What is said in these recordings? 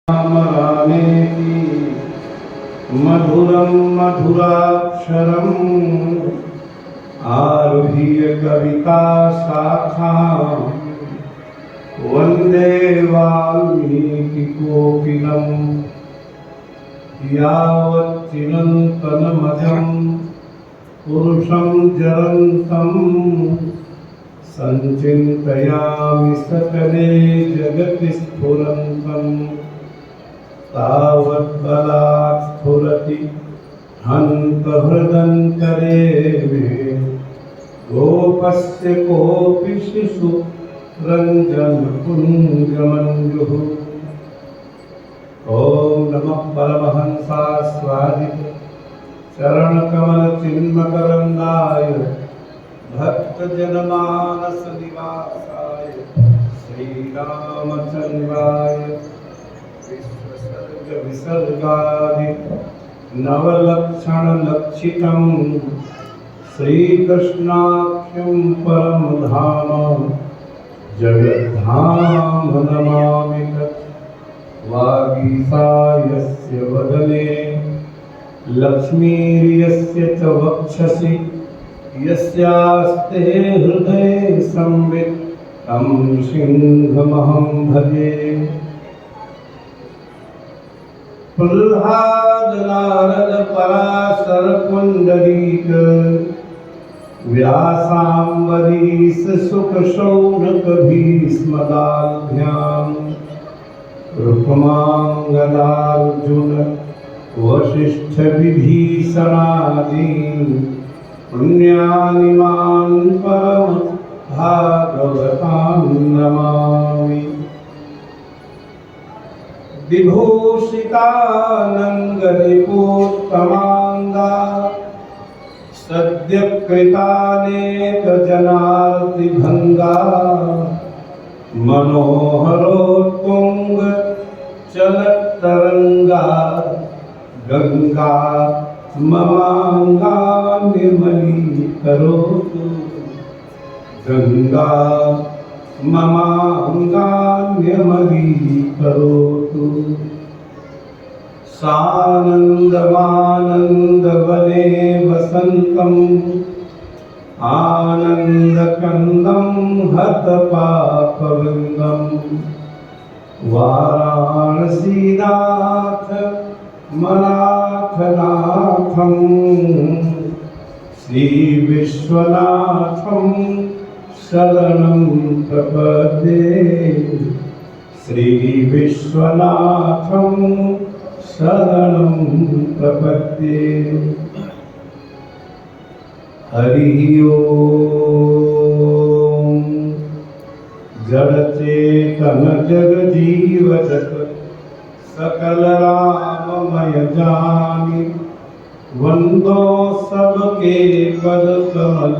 रामेति मधुरं मधुराक्षरम् आरुह्य कविता शाखां वन्दे वाल्मीकिकोकिलं यावच्चिरन्तनमजं पुरुषं जरन्तं संचिन्तयामि सकले जगति स्फुरन्तम् तावद्बलात् स्फुरति हन्तहृदन्तरे मे गोपस्य कोऽपि शिशु रञ्जनपुञ्जमञ्जुः। ॐ नमः परमहंसास्वादित चरणकमलचिन्मकरन्दाय भक्तजनमानस निवासाय श्रीरामचन्द्राय विसर्गादि नवलक्षणलक्षितं श्रीकृष्णाख्यं परमधाम जगद्धाम नमामि तत्। वागीसायस्य वदने लक्ष्मीर्यस्य च वक्षसि यस्यास्ते हृदये संवित् तं सिंहमहं भजे। प्रह्लाद नारद पराशर पुंडरीक व्यासाम्बरीश शुक शौनक भीष्मदाल्भ्यां रुक्मांगदार्जुन वसिष्ठ विभीषणादीन् पुण्यानि मान् परम भागवतान् नमामि। विभूषितानङ्गरिपोत्तमाङ्गा सद्यकृतानेकजनार्तिभङ्गा मनोहरोत्तुङ्ग चलत्तरङ्गा गङ्गा ममाङ्गा निर्मलीकरोतु गङ्गा ममाङ्गान्यमलीकरोतु। सानन्दमानन्दवने वसन्तम् आनन्दकन्दं हतपापवृन्दम् वाराणसीनाथ मनाथनाथं श्रीविश्वनाथं शरणं प्रपद्ये श्रीविश्वनाथं शरणं प्रपद्ये। हरि ओम। जड़चेतन जगजीवजत सकल राममय जानि वंदो सबके पद कमल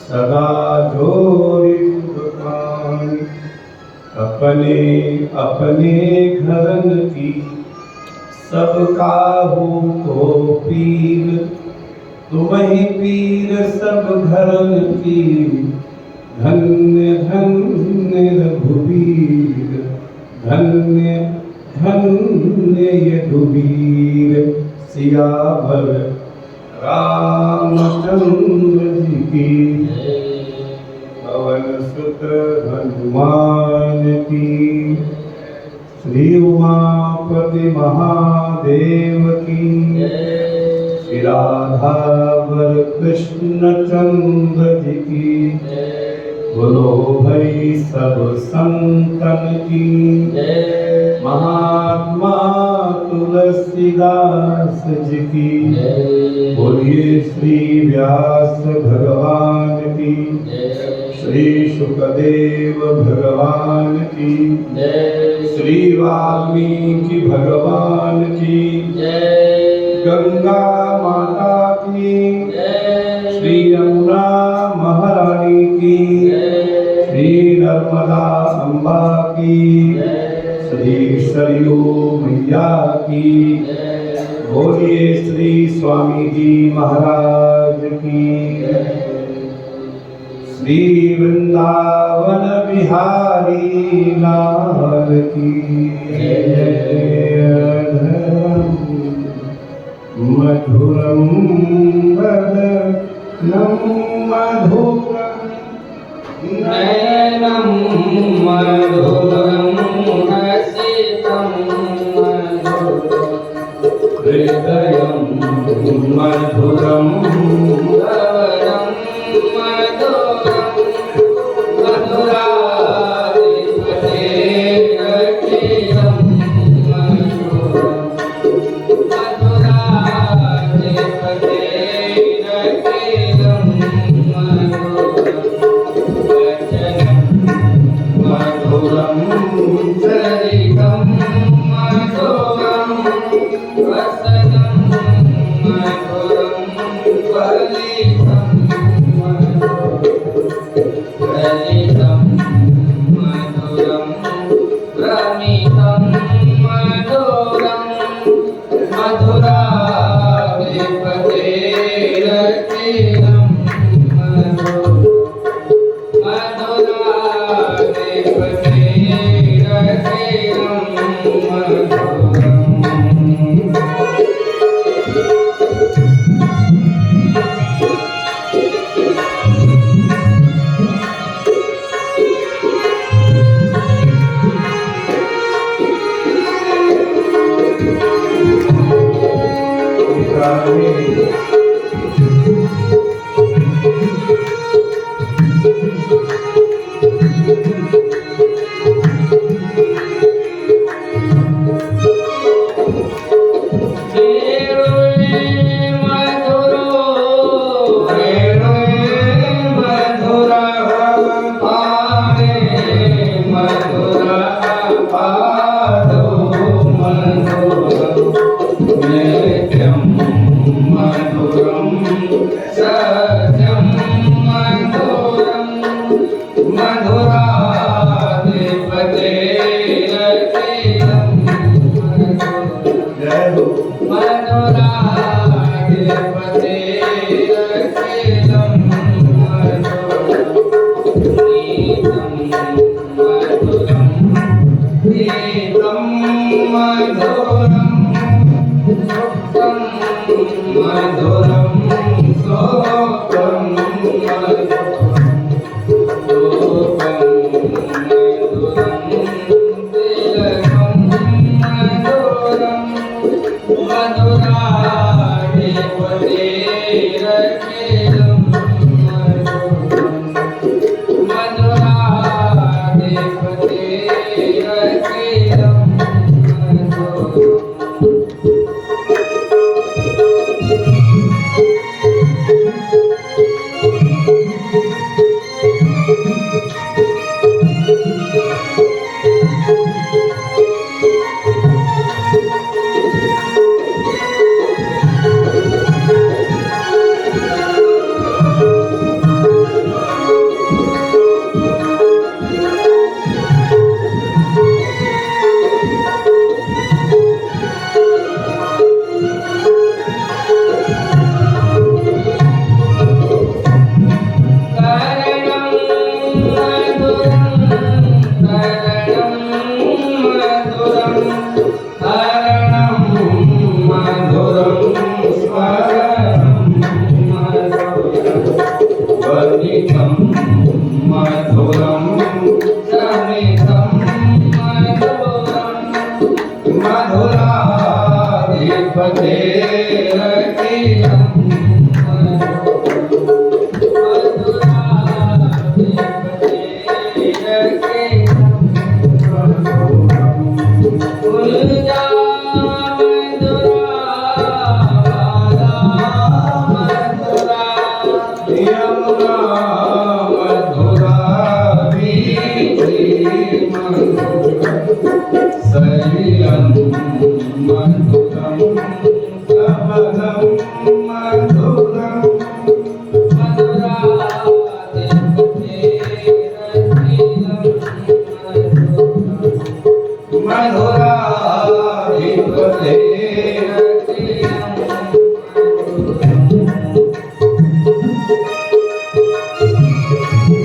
सदा जोरि जुगपानि। अपने अपने घरन की सब काहू को पीर तुम्हि पीर सब घरन की धन्य धन्य रघुवीर धन्य धन्य यदुवीर। सियावर रामचंद्र जी की पवन सुत हनुमान की श्री उमापति महादेव की श्री राधावर कृष्ण चंद्र जी की बोलो भाई सब संतन की। महात्मा तुलसीदास जी की बोलिए श्री व्यास भगवान की श्री सुखदेव भगवान की श्री वाल्मीकि भगवान की गंगा माता की श्री यमुना महारानी की श्री नर्मदा अम्बा की श्री सरयू मैया की बोलिए श्री स्वामी जी महाराज की। श्री वृंदावन बिहारी लाल की मधुरम वदनम मधुरम नयनम मधुरम हसितम मधुरम हृदयम मधुरम गवरम मधुरम मधुराधिपते रतिरम मधुरम मधुराधिपते रतिरम मधुरम चरितम मधुरम वसनं मधुरं फलितं ललितं मधुरं रमितं मधुरं मधुराधिपते रतिरं मधुराधिपते रतिरं मधुरम्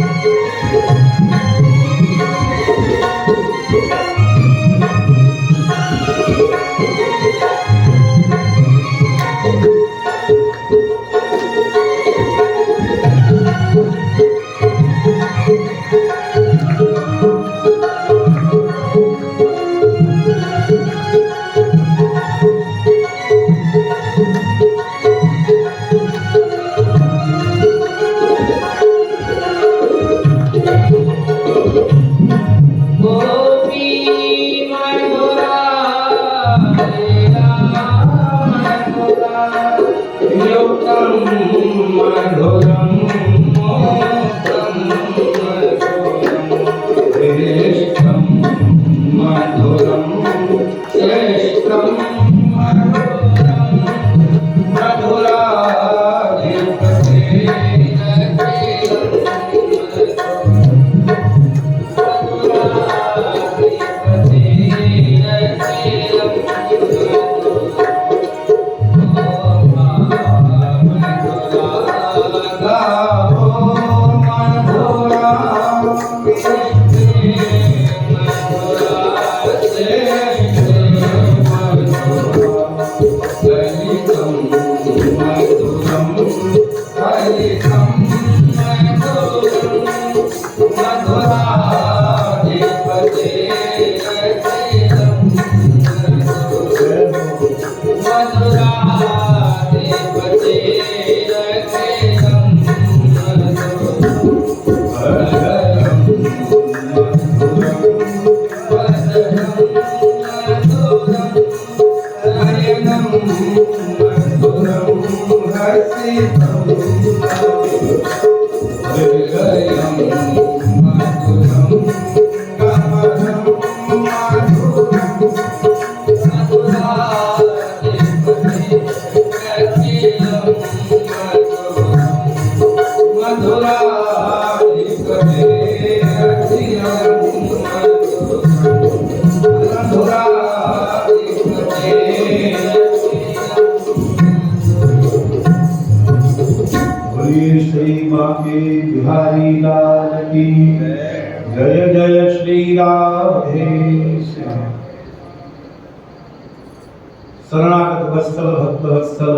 शरणागत वत्सल भक्त वत्सल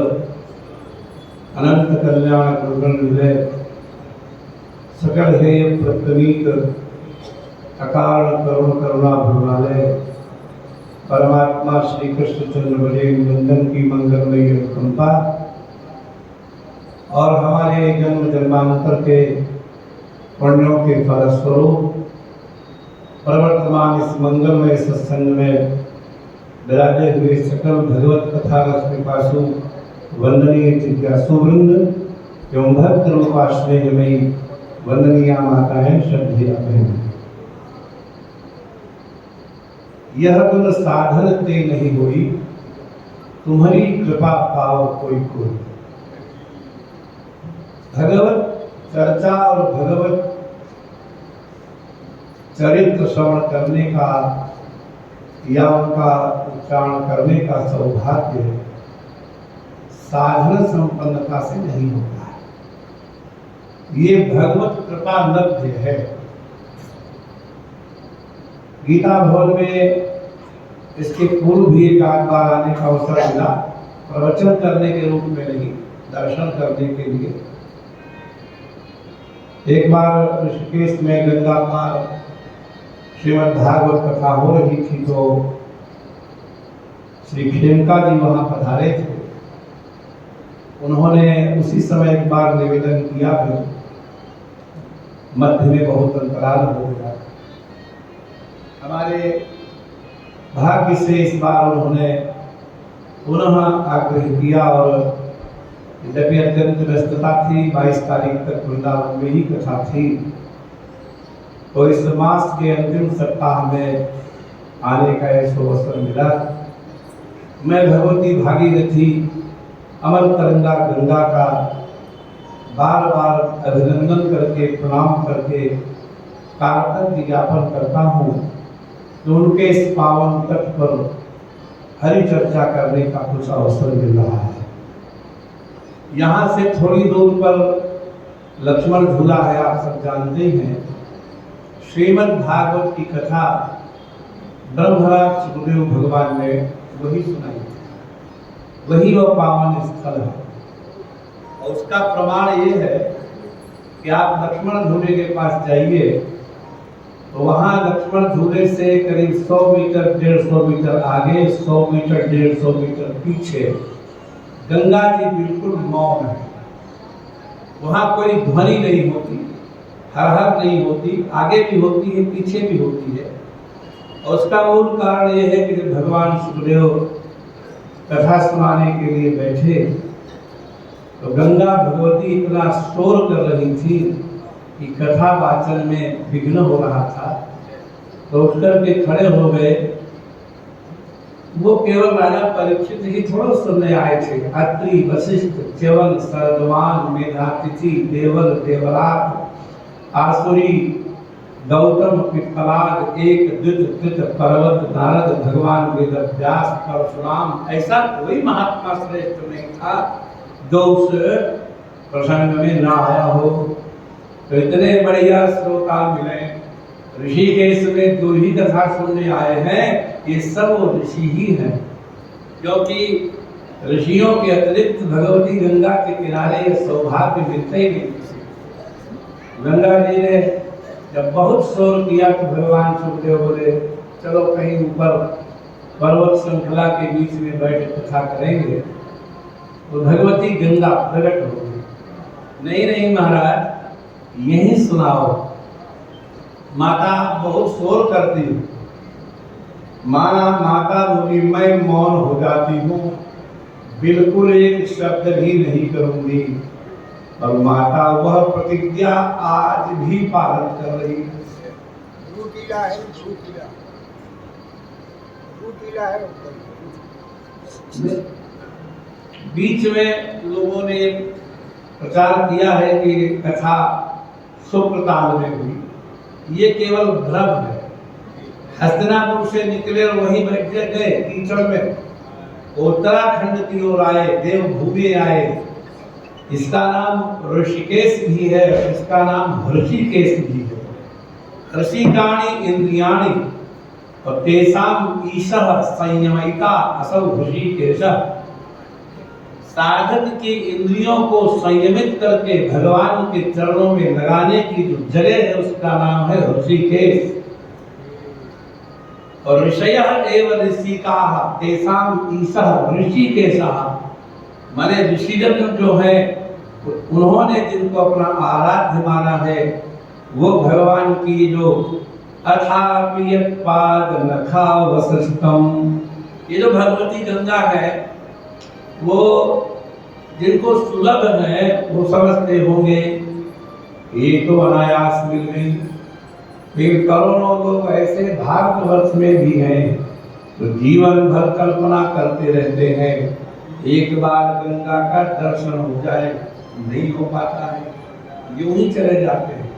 अनंत कल्याण गुरुगण निलय सकल हेय प्रतनीत अकारण करुण करुणा भुलालय परमात्मा श्री कृष्ण चंद्र बजे वंदन की मंगलमयी अनुकंपा और हमारे जन्म जन्मांतर के पुण्यों के फलस्वरूप प्रवर्तमान इस मंगलमय सत्संग में विराजे हुए सकल भगवत कथा रस पासु वंदनीय जिज्ञासु वृंद एवं भक्त रूपाश्रयमयी वंदनीय माताएं श्रद्धेय बहन, यह गुण साधन ते नहीं हुई, तुम्हारी कृपा पाओ कोई कोई। भगवत चर्चा और भगवत चरित्र श्रवण करने का या उनका उच्चारण करने का सौभाग्य साधन संपन्नता से नहीं होता है, ये भगवत कृपा लब्ध है। गीता भवन में इसके पूर्व भी एक आध बार आने का अवसर मिला, प्रवचन करने के रूप में नहीं, दर्शन करने के लिए। एक बार ऋषिकेश में गंगा पार श्रीमद् भागवत कथा हो रही थी तो श्री खेमका जी वहां पधारे थे। उन्होंने उसी समय एक बार निवेदन किया, फिर मध्य में बहुत अंतराल हो गया। हमारे भाग्य से इस बार उन्होंने पुनः आग्रह किया और यद्यपि अत्यंत व्यस्तता थी, 22 तारीख तक वृंदावन में ही कथा थी, तो इस मास के अंतिम सप्ताह में आने का ऐसा अवसर मिला। मैं भगवती भागीरथी अमर तरंगा गंगा का बार बार अभिनंदन करके प्रणाम करके कार्तज्ञ ज्ञापन करता हूँ तो उनके इस पावन तट पर हरि चर्चा करने का कुछ अवसर मिल रहा है। यहाँ से थोड़ी दूर पर लक्ष्मण झूला है, आप सब जानते हैं। श्रीमद् भागवत की कथा ब्रह्मराज सुखदेव भगवान ने वही सुनाई, वही वह पावन स्थल है। और उसका प्रमाण ये है कि आप लक्ष्मण झूले के पास जाइए तो वहाँ लक्ष्मण झूले से करीब 100 मीटर 150 मीटर आगे, 100 मीटर 150 मीटर पीछे गंगा जी बिल्कुल मौन है। वहाँ कोई ध्वनि नहीं होती, हर हर नहीं होती, आगे भी होती है पीछे भी होती है। और उसका मूल कारण यह है कि जब भगवान सुखदेव कथा सुनाने के लिए बैठे तो गंगा भगवती इतना शोर कर रही थी कि कथा वाचन में विघ्न हो रहा था। तो उठकर के खड़े हो गए। वो केवल राजा परीक्षित ही थोड़ा सुनने आए थे, अत्रि वशिष्ठ च्यवन सर्वमान मेधातिथि देवल देवरात आसुरी गौतम पिप्पलाद एक द्वित पर्वत नारद भगवान वेद व्यास परशुराम, ऐसा कोई महात्मा श्रेष्ठ नहीं था जो उस प्रसंग में ना आया हो। तो इतने बढ़िया श्रोता मिले। ऋषिकेश में जो ही कथा सुनने आए हैं ये सब ऋषि ही हैं, क्योंकि ऋषियों के अतिरिक्त भगवती गंगा के किनारे ये सौभाग्य मिलते ही नहीं किसी। गंगा जी ने जब बहुत शोर किया तो भगवान सुखदेव बोले चलो कहीं ऊपर पर्वत श्रृंखला के बीच में बैठ कथा करेंगे। तो भगवती गंगा प्रकट हो गई। नहीं नहीं महाराज, यही सुनाओ। माता बहुत शोर करती हूँ। माता बोली मैं मौन हो जाती हूँ, बिल्कुल एक शब्द भी नहीं करूंगी। और माता वह प्रतिज्ञा आज भी पालन कर रही है। बीच में लोगों ने प्रचार किया है कि कथा शुक्रताल में हुई। ये केवल भ्रम है। हस्तिनापुर से निकले और वहीं बैठ गए कीचड़ में, उत्तराखंड की ओर आए, देवभूमि आए। इसका नाम ऋषिकेश भी है, इसका नाम ऋषिकेश भी है। ऋषिकाणी इंद्रियाणी और तेषाम ईशः संयमयिता असौ ऋषिकेशः, साधक की इंद्रियों को संयमित करके भगवान के चरणों में लगाने की जो जगह है उसका नाम है ऋषिकेश। और ऋषयः एव ऋषिकाः तेषाम ईशः ऋषिकेशः, माने ऋषिजन जो है उन्होंने जिनको अपना आराध्य माना है वो भगवान की जो अथापि यत्पाद नखावशिष्टम, ये जो भगवती गंगा है वो जिनको सुलभ है वो समझते होंगे ये तो अनायास मिल गई। फिर करोड़ों लोग ऐसे भारतवर्ष में भी हैं तो जीवन भर कल्पना करते रहते हैं एक बार गंगा का दर्शन हो जाए, नहीं हो पाता है, यूं ही चले जाते हैं।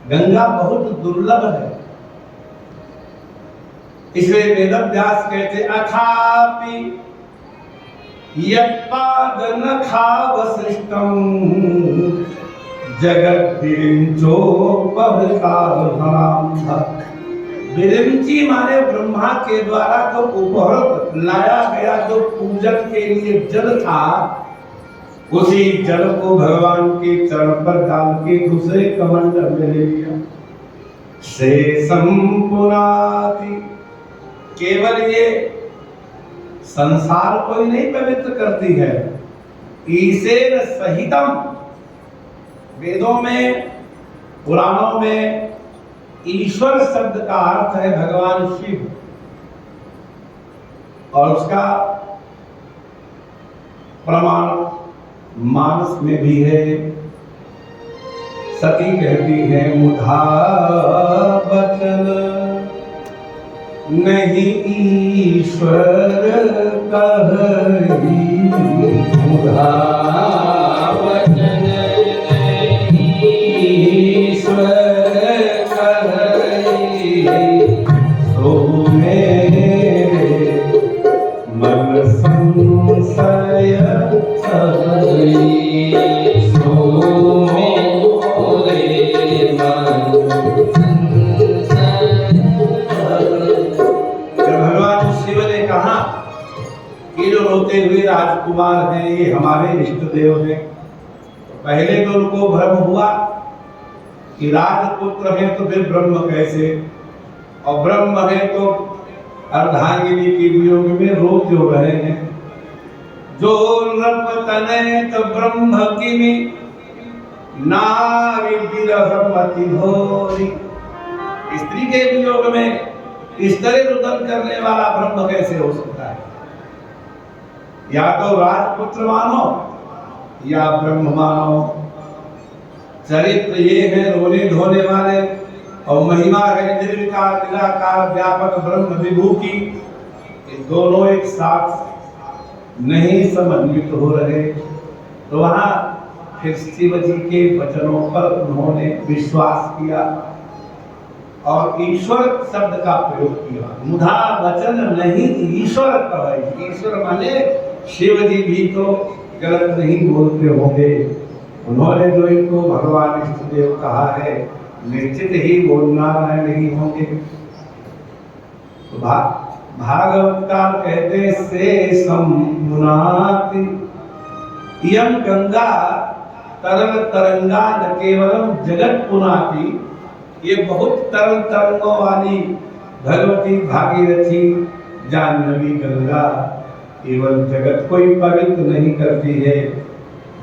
गंगा बहुत दुर्लभ है, इसलिए वेदव्यास कहते अथापि यत्पाद नखावशिष्टम जगत विरिंचोपहृतावधाम। विरिंची माने ब्रह्मा के द्वारा जो उपहृत लाया गया जो पूजन के लिए जल था, उसी जल को भगवान के चरण पर डाल के दूसरे कमंडल में ले लिया। शेषम पुनाति, केवल ये संसार को ही नहीं पवित्र करती है, ईशेन सहितम, वेदों में पुराणों में ईश्वर शब्द का अर्थ है भगवान शिव, और उसका प्रमाण मानस में भी है। सती कहती है मुधा बचन नहीं ईश्वर कही, मुधा वचन नहीं ईश्वर कही, सो मेरे मन संशय राजकुमार हैं ये हमारे इष्ट देव हैं। पहले तो उनको भ्रम हुआ कि राजपुत्र हैं तो फिर ब्रह्म कैसे, और ब्रह्म है तो अर्धांगिनी के वियोग में रो क्यों रहे हैं। जो नृप तनय तो ब्रह्म किमि नारी विरहमति भोरी, स्त्री के वियोग में इस तरह रुदन करने वाला ब्रह्म कैसे हो सकता है। या तो राजपुत्र मानो या ब्रह्म मानो। चरित्र ये है रोने धोने वाले, और महिमा है निर्विकार निराकार व्यापक ब्रह्म विभू की, ये दोनों एक साथ नहीं समन्वित हो रहे। तो वहां फिर शिव जी के वचनों पर उन्होंने विश्वास किया और ईश्वर शब्द का प्रयोग किया। मुधा वचन नहीं ईश्वर कहे, ईश्वर माने शिव जी भी तो गलत नहीं बोलते होंगे। उन्होंने जो इनको भगवान इष्टदेव कहा है निश्चित ही वो नारायण नहीं होंगे। तो भागवतकार कहते से समुनाति इयं गंगा तरल तरंगा न केवलम जगत पुनाति, ये बहुत तरल तरंगों वाली भगवती भागीरथी जाह्नवी गंगा केवल जगत को ही पवित्र नहीं करती है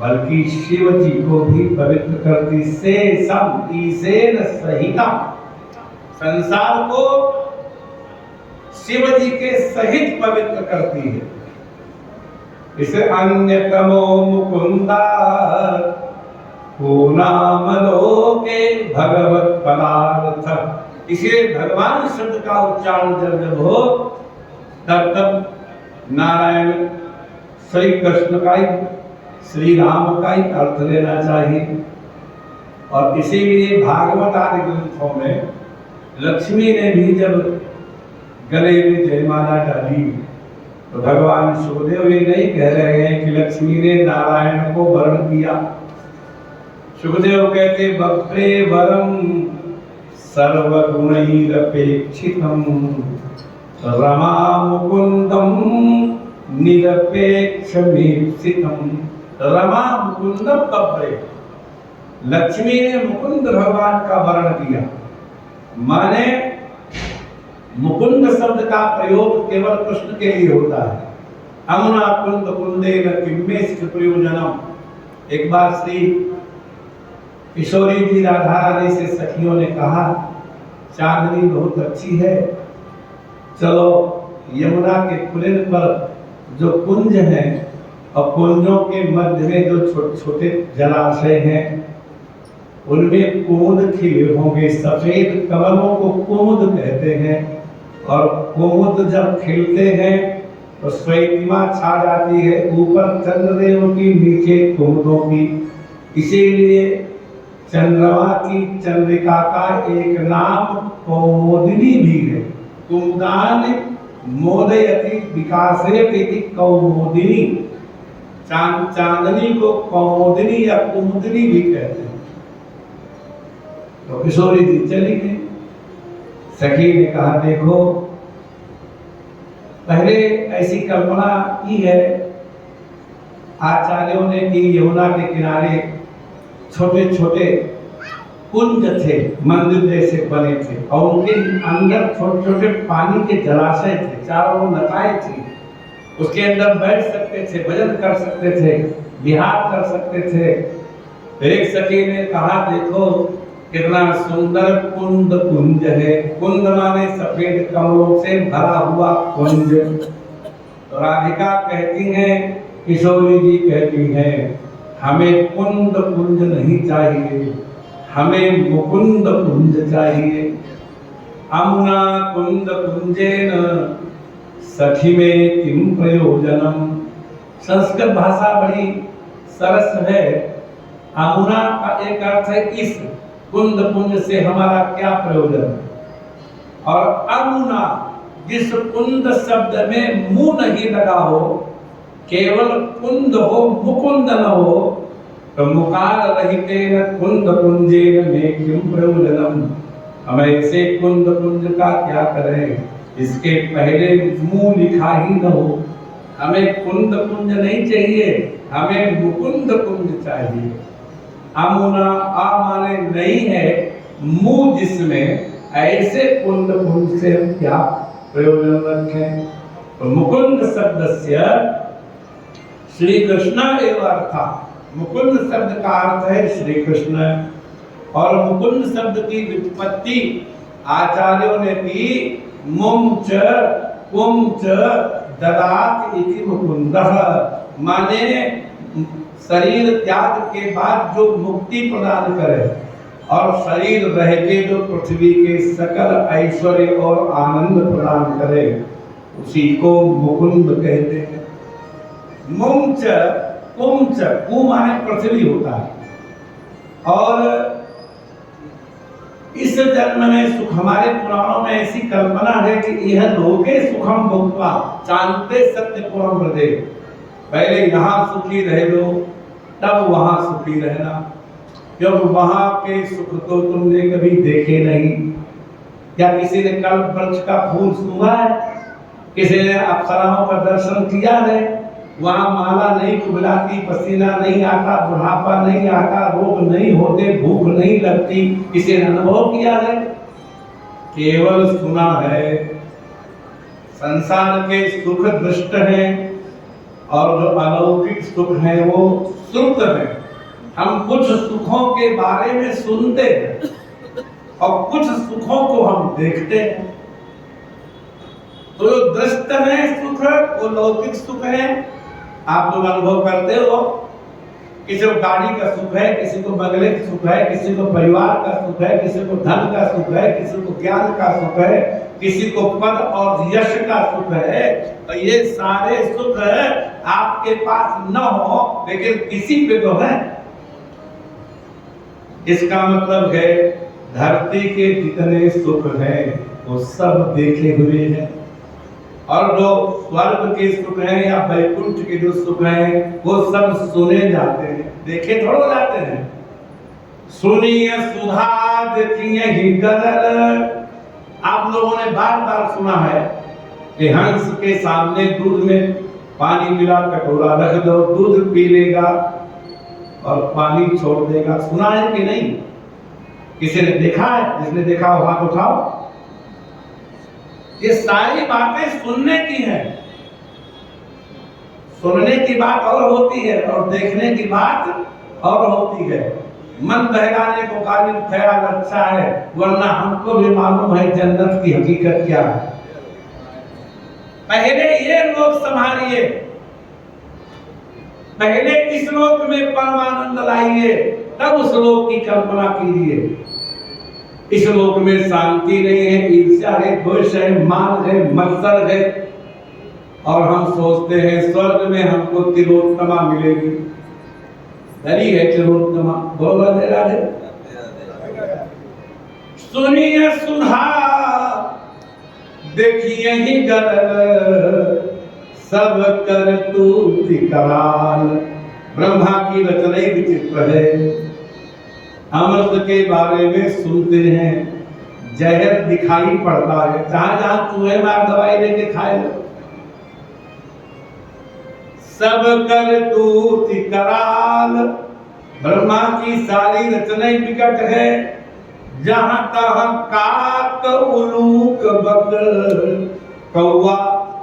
बल्कि शिव जी को भी पवित्र करती। से सम ईशेन सहितम, संसार को शिव जी के सहित पवित्र करती है। इसे अन्यतमो मुकुंदा पूर्णामलोके भगवत पदार्थ, इसलिए भगवान शब्द का उच्चारण जब हो तब नारायण श्री कृष्ण का ही, श्री राम का ही अर्थ लेना चाहिए। और इसीलिए भागवत आदि ग्रंथों में लक्ष्मी ने भी जब गले में जयमाला डाली तो भगवान सुखदेव ये नहीं कह रहे हैं कि लक्ष्मी ने नारायण को वरण किया। सुखदेव कहते बप्रे वरम सर्वगुणैरपेक्षितं रमा मुकुंदम निरपेक्षमीप्सितं। रमा मुकुंदम बब्बे, लक्ष्मी ने मुकुंद भगवान का वर्णन किया। माने मुकुंद शब्द का प्रयोग केवल कृष्ण के लिए होता है। अमुना कुंद कुंदेन किम्मेष्ट प्रयोजनम। एक बार श्री किशोरी जी राधा रानी से सखियों ने कहा, चांदनी बहुत अच्छी है, चलो यमुना के कुलिन पर जो कुंज हैं और कुंजों के मध्य में जो छोटे छोटे जलाशय हैं उनमें कुमुद खिले होंगे। सफेद कमलों को कुमुद कहते हैं और कुमुद जब खिलते हैं तो श्वेतिमा छा जाती है, ऊपर चंद्रदेव की, नीचे कुमुदों की। इसीलिए चंद्रमा की चंद्रिका का एक नाम कौमुदिनी भी है। कुमुदान मोदयति विकासेति कौमुदिनी। चांदनी को कौमुदिनी या कुमुदिनी भी कहते हैं। तो किशोरी जी चली गई। सखी ने कहा, देखो पहले ऐसी कल्पना की है आचार्यों ने कि यमुना के किनारे छोटे छोटे कुंज थे, मंदिर जैसे बने थे और उनके अंदर छोटे छोटे पानी के जलाशय थे, चारों ओर नदियां थी। उसके अंदर बैठ सकते थे, भजन कर सकते थे, विहार कर सकते थे। एक सखी ने कहा, देखो कितना सुंदर कुंद कुंज है। कुंद माने सफेद कमलों से भरा हुआ कुंज। तो राधिका कहती हैं, किशोरी जी कहती हैं, हमें कुंद कुंज नहीं चाहिए, हमें मुकुंद कुंज चाहिए। अमुना कुंद कुंजेन सखी में किम प्रयोजनम। संस्कृत भाषा बड़ी सरस है। अमुना का एक अर्थ है इस कुंद कुंज से हमारा क्या प्रयोजन है, और अमुना जिस कुंद शब्द में मुंह नहीं लगा हो, केवल कुंद हो, मुकुंद न हो, तो मुकार रहितेन कुंद कुंजेन में किम प्रयोजनम। हम ऐसे कुंद कुंज का क्या करें, इसके पहले मुंह लिखा ही न हो। हमें कुंद कुंज नहीं चाहिए, हमें मुकुंद कुंज चाहिए। अमुना आ माने नहीं है, मुंह जिसमें, ऐसे कुंद कुंज से हम क्या प्रयोजन रखें। तो मुकुंद शब्दस्य श्री कृष्ण एवं अर्थ। मुकुंद शब्द का अर्थ है श्री कृष्ण, और मुकुंद शब्द की व्युत्पत्ति आचार्यों ने की मुम च कुम च ददात इति मुकुंदः। माने शरीर त्याग के बाद जो मुक्ति प्रदान करे और शरीर रहते जो पृथ्वी के सकल ऐश्वर्य और आनंद प्रदान करे, उसी को मुकुंद कहते हैं। मुंच कुंच, कु माने पृथ्वी होता है। और इस जन्म में सुख, हमारे पुराणों में ऐसी कल्पना है कि यह लोके सुखम भुक्त्वा चांते सत्य पुरम हृदय। पहले यहाँ सुखी रह लो, तब वहां सुखी रहना, क्योंकि वहां के सुख तो तुमने कभी देखे नहीं। क्या किसी ने कल्प वृक्ष का फूल छुआ है? किसी ने अप्सराओं का दर्शन किया है? वहां माला नहीं कुबलाती, पसीना नहीं आता, बुढ़ापा नहीं आता, रोग नहीं होते, भूख नहीं लगती। किसी ने अनुभव किया है? केवल सुना है। संसार के सुख दृष्ट हैं और जो अलौकिक सुख है वो श्रुत है। हम कुछ सुखों के बारे में सुनते हैं और कुछ सुखों को हम देखते हैं। तो जो दृष्ट है सुख, वो लौकिक सुख है, आप लोग अनुभव करते हो। किसी को गाड़ी का सुख है, किसी को बंगले का सुख है, किसी को परिवार का सुख है, किसी को धन का सुख है, किसी को ज्ञान का सुख है, किसी को पद और यश का सुख है। तो ये सारे सुख आपके पास न हो, लेकिन किसी पे तो है। इसका मतलब है धरती के जितने सुख हैं वो सब देखे हुए हैं, और जो स्वर्ग के सुख हैं या वैकुंठ के जो सुख हैं वो सब सुने जाते हैं, देखे थोड़ा जाते हैं। सुनिए सुधा देखिए ही गदल। आप लोगों ने बार बार सुना है कि हंस के सामने दूध में पानी मिला कटोरा रख दो, दूध पी लेगा और पानी छोड़ देगा। सुना है कि नहीं? किसी ने देखा है? जिसने देखा हो हाथ उठाओ। ये सारी बातें सुनने की है। सुनने की बात और होती है और देखने की बात और होती है। मन बहलाने को काबिल ख्याल अच्छा है, वरना हमको भी मालूम है जन्नत की हकीकत क्या है। पहले ये लोक संभालिए, पहले इस लोक में परमानंद लाइए, तब उस लोक की कल्पना कीजिए। इस लोक में शांति नहीं है, ईर्ष्या है, द्वेष है, मान है, मत्सर है, और हम सोचते हैं स्वर्ग में हमको तिलोत्तमा मिलेगी। धनी है तिलोत्तमा। बोलो राधे राधे। सुनिए सुधा देखिए ही गदल, सब कर तूत कराल। ब्रह्मा की रचना ही विचित्र है। अमृत के बारे में सुनते हैं, जहर दिखाई पड़ता है। जहां जहां चूहे मार दवाई लेके खाए लो। सब कर तूत कराल। ब्रह्मा की सारी रचनाएं विकट है। जहां तहां काक उलूक बगल, कौवा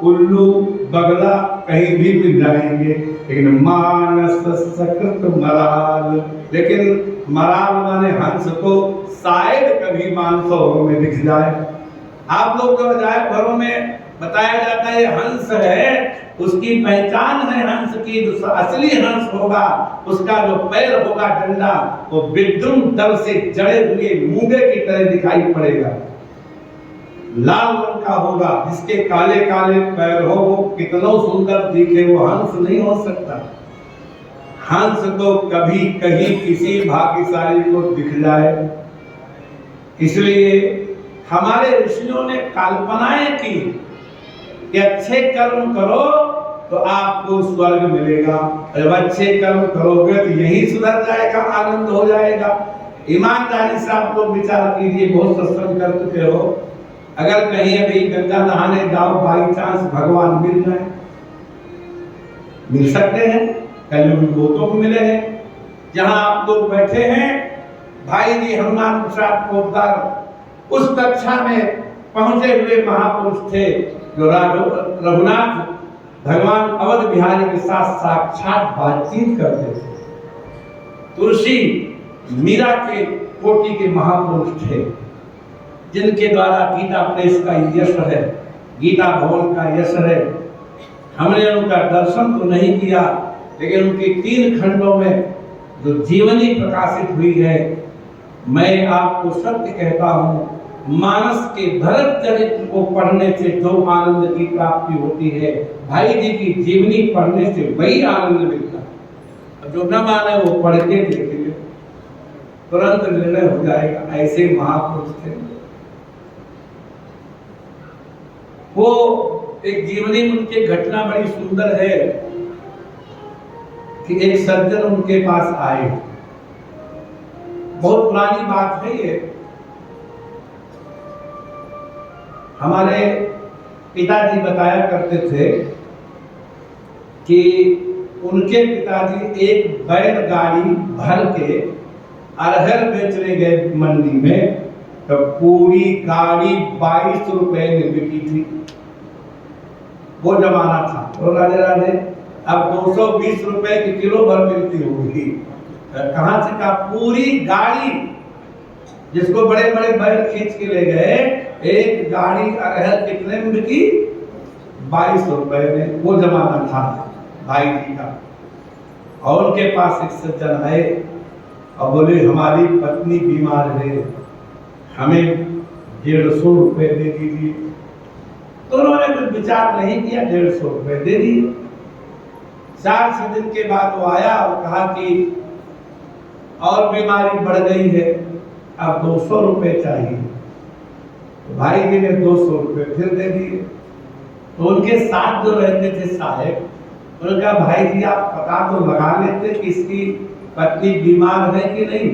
उल्लू बगला कहीं भी मिल जाएंगे, लेकिन मानस सकृत मराल। लेकिन मराल माने हंस को शायद कभी मानसरोवर में दिख जाए। आप लोग को जाए घरों में बताया जाता है हंस है, उसकी पहचान है हंस की। जो असली हंस होगा उसका जो पैर होगा डंडा, वो विद्रुम दल से जड़े हुए मूंगे की तरह दिखाई पड़ेगा। लाल रंग का होगा, जिसके काले काले पैर हो वो कितना सुंदर दिखे, वो हंस नहीं हो सकता। हंस तो कभी कहीं किसी भाग्यशाली को दिख जाए। इसलिए हमारे ऋषियों ने कल्पनाएं की कि अच्छे कर्म करो तो आपको स्वर्ग मिलेगा, जब अच्छे कर्म करोगे तो यही सुधर जाएगा, आनंद हो जाएगा। ईमानदारी से आप लोग विचार कीजिए, बहुत सत्संग कर चुके हो। अगर कहीं अभी गंगा नहाने जाओ, बाई चांस भगवान मिल जाए, मिल सकते हैं, कल बहुतों को मिले हैं। जहां आप लोग बैठे हैं, भाई जी हनुमान प्रसाद पोद्दार उस कक्षा में पहुंचे हुए महापुरुष थे, जो रघुनाथ भगवान अवध बिहारी के साथ साक्षात बातचीत करते थे। तुलसी मीरा के कोटि के महापुरुष थे, जिनके द्वारा गीता प्रेस का यश है, गीता भवन का यश है। हमने उनका दर्शन तो नहीं किया, लेकिन उनके 3 खंडों में जो जीवनी प्रकाशित हुई है, मैं आपको सत्य कहता हूँ, मानस के भरत चरित्र को पढ़ने से जो आनंद की प्राप्ति होती है, भाई जी की जीवनी पढ़ने से वही आनंद मिलता है। जो न माने वो पढ़ के देखेंगे, तुरंत निर्णय हो जाएगा। ऐसे महापुरुष थे। वो एक जीवनी में उनकी घटना बड़ी सुंदर है कि एक सज्जन उनके पास आए। बहुत पुरानी बात है ये। हमारे पिताजी बताया करते थे कि उनके पिताजी एक बैलगाड़ी भर के अरहर बेचने गए मंडी में, तो पूरी गाड़ी 22 रुपए में बिकी थी। वो जमाना था। तो राधे राधे। अब 220 रुपए की किलो भर मिलती होगी। कहां से का पूरी गाड़ी, जिसको बड़े बड़े बैल खींच के ले गए, एक गाड़ी अरहर कितने में बिकी? 22 रुपए में। वो जमाना था भाई जी का। और उनके पास एक सज्जन है और बोले हमारी पत्नी बीमार है, हमें 150 रुपए दे दीजिए। तो उन्होंने कुछ विचार नहीं किया, 150 रुपए दे दिए। 4 दिन के बाद वो आया और कहा कि और बीमारी बढ़ गई है, अब 200 रुपए चाहिए। तो भाई जी ने 200 रुपए फिर दे दिए। तो उनके साथ जो रहते थे साहेब, उन्होंने कहा भाई जी आप पता तो लगा लेते कि इसकी पत्नी बीमार है कि नहीं।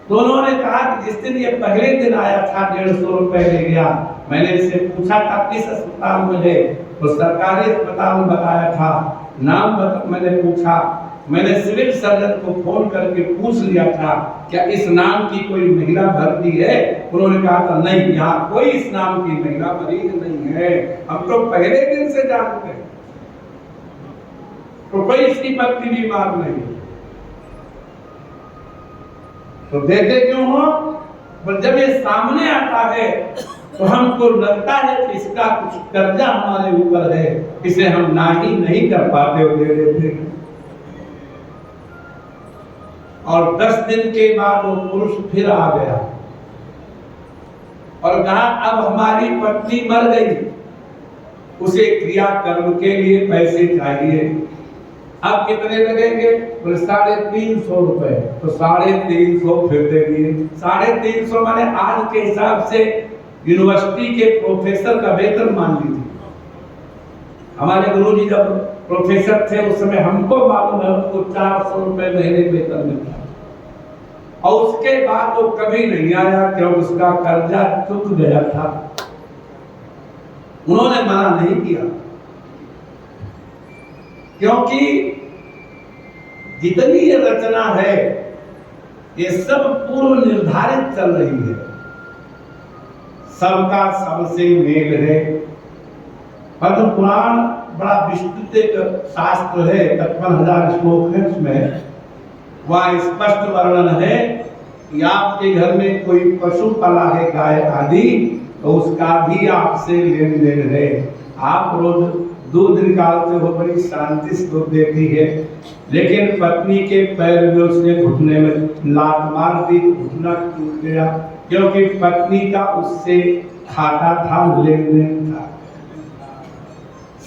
तो उन्होंने कहा कि जिस दिन ये पहले दिन आया था 150 रुपए ले गया, मैंने इससे पूछा था किस अस्पताल में है, तो सरकारी अस्पताल में बताया था। मैंने पूछा, मैंने सिविल सर्जन को फोन करके पूछ लिया था क्या इस नाम की कोई महिला भर्ती है। उन्होंने कहा था नहीं, यहाँ कोई इस नाम की महिला मरीज नहीं है, हम तो पहले दिन से जानते हैं, तो कोई इसकी पत्नी बीमार नहीं। तो देते क्यों हो? पर जब ये सामने आता है तो हमको लगता है कि इसका कुछ कर्जा हमारे ऊपर है, इसे हम ना ही नहीं कर पाते और दे देते हैं। और 10 दिन के बाद वो पुरुष फिर आ गया और कहा अब हमारी पत्नी मर गई, उसे क्रियाकर्म के लिए पैसे चाहिए, अब कितने लगेंगे? 350 रुपए। तो 350 फिर दे दिए। 350 माने आज के हिसाब से यूनिवर्सिटी के प्रोफेसर का वेतन मान लीजिए। हमारे गुरुजी जब प्रोफेसर थे उस समय हमको मालूम है उनको 400 रुपए महीने वेतन मिलता, और उसके बाद वो कभी नहीं आया क्योंकि उसका कर्जा चुक गया था। उन्होंने मना नहीं किया, क्योंकि जितनी ये रचना है ये सब पूर्व निर्धारित चल रही है, सबका सबसे मेल है। पद्म पुराण बड़ा विस्तृत एक शास्त्र है, 55,000 श्लोक है उसमें, वहाँ स्पष्ट वर्णन है कि आपके घर में कोई पशु पाला है, गाय आदि, तो उसका भी आपसे लेन देन है। आप रोज दूध निकालते हो, बड़ी शांति से दूध देती है, लेकिन पत्नी के पैर में उसने घुटने में लात मार दी, घुटना टूट गया, क्योंकि पत्नी का उससे खाता था, लेन देन था,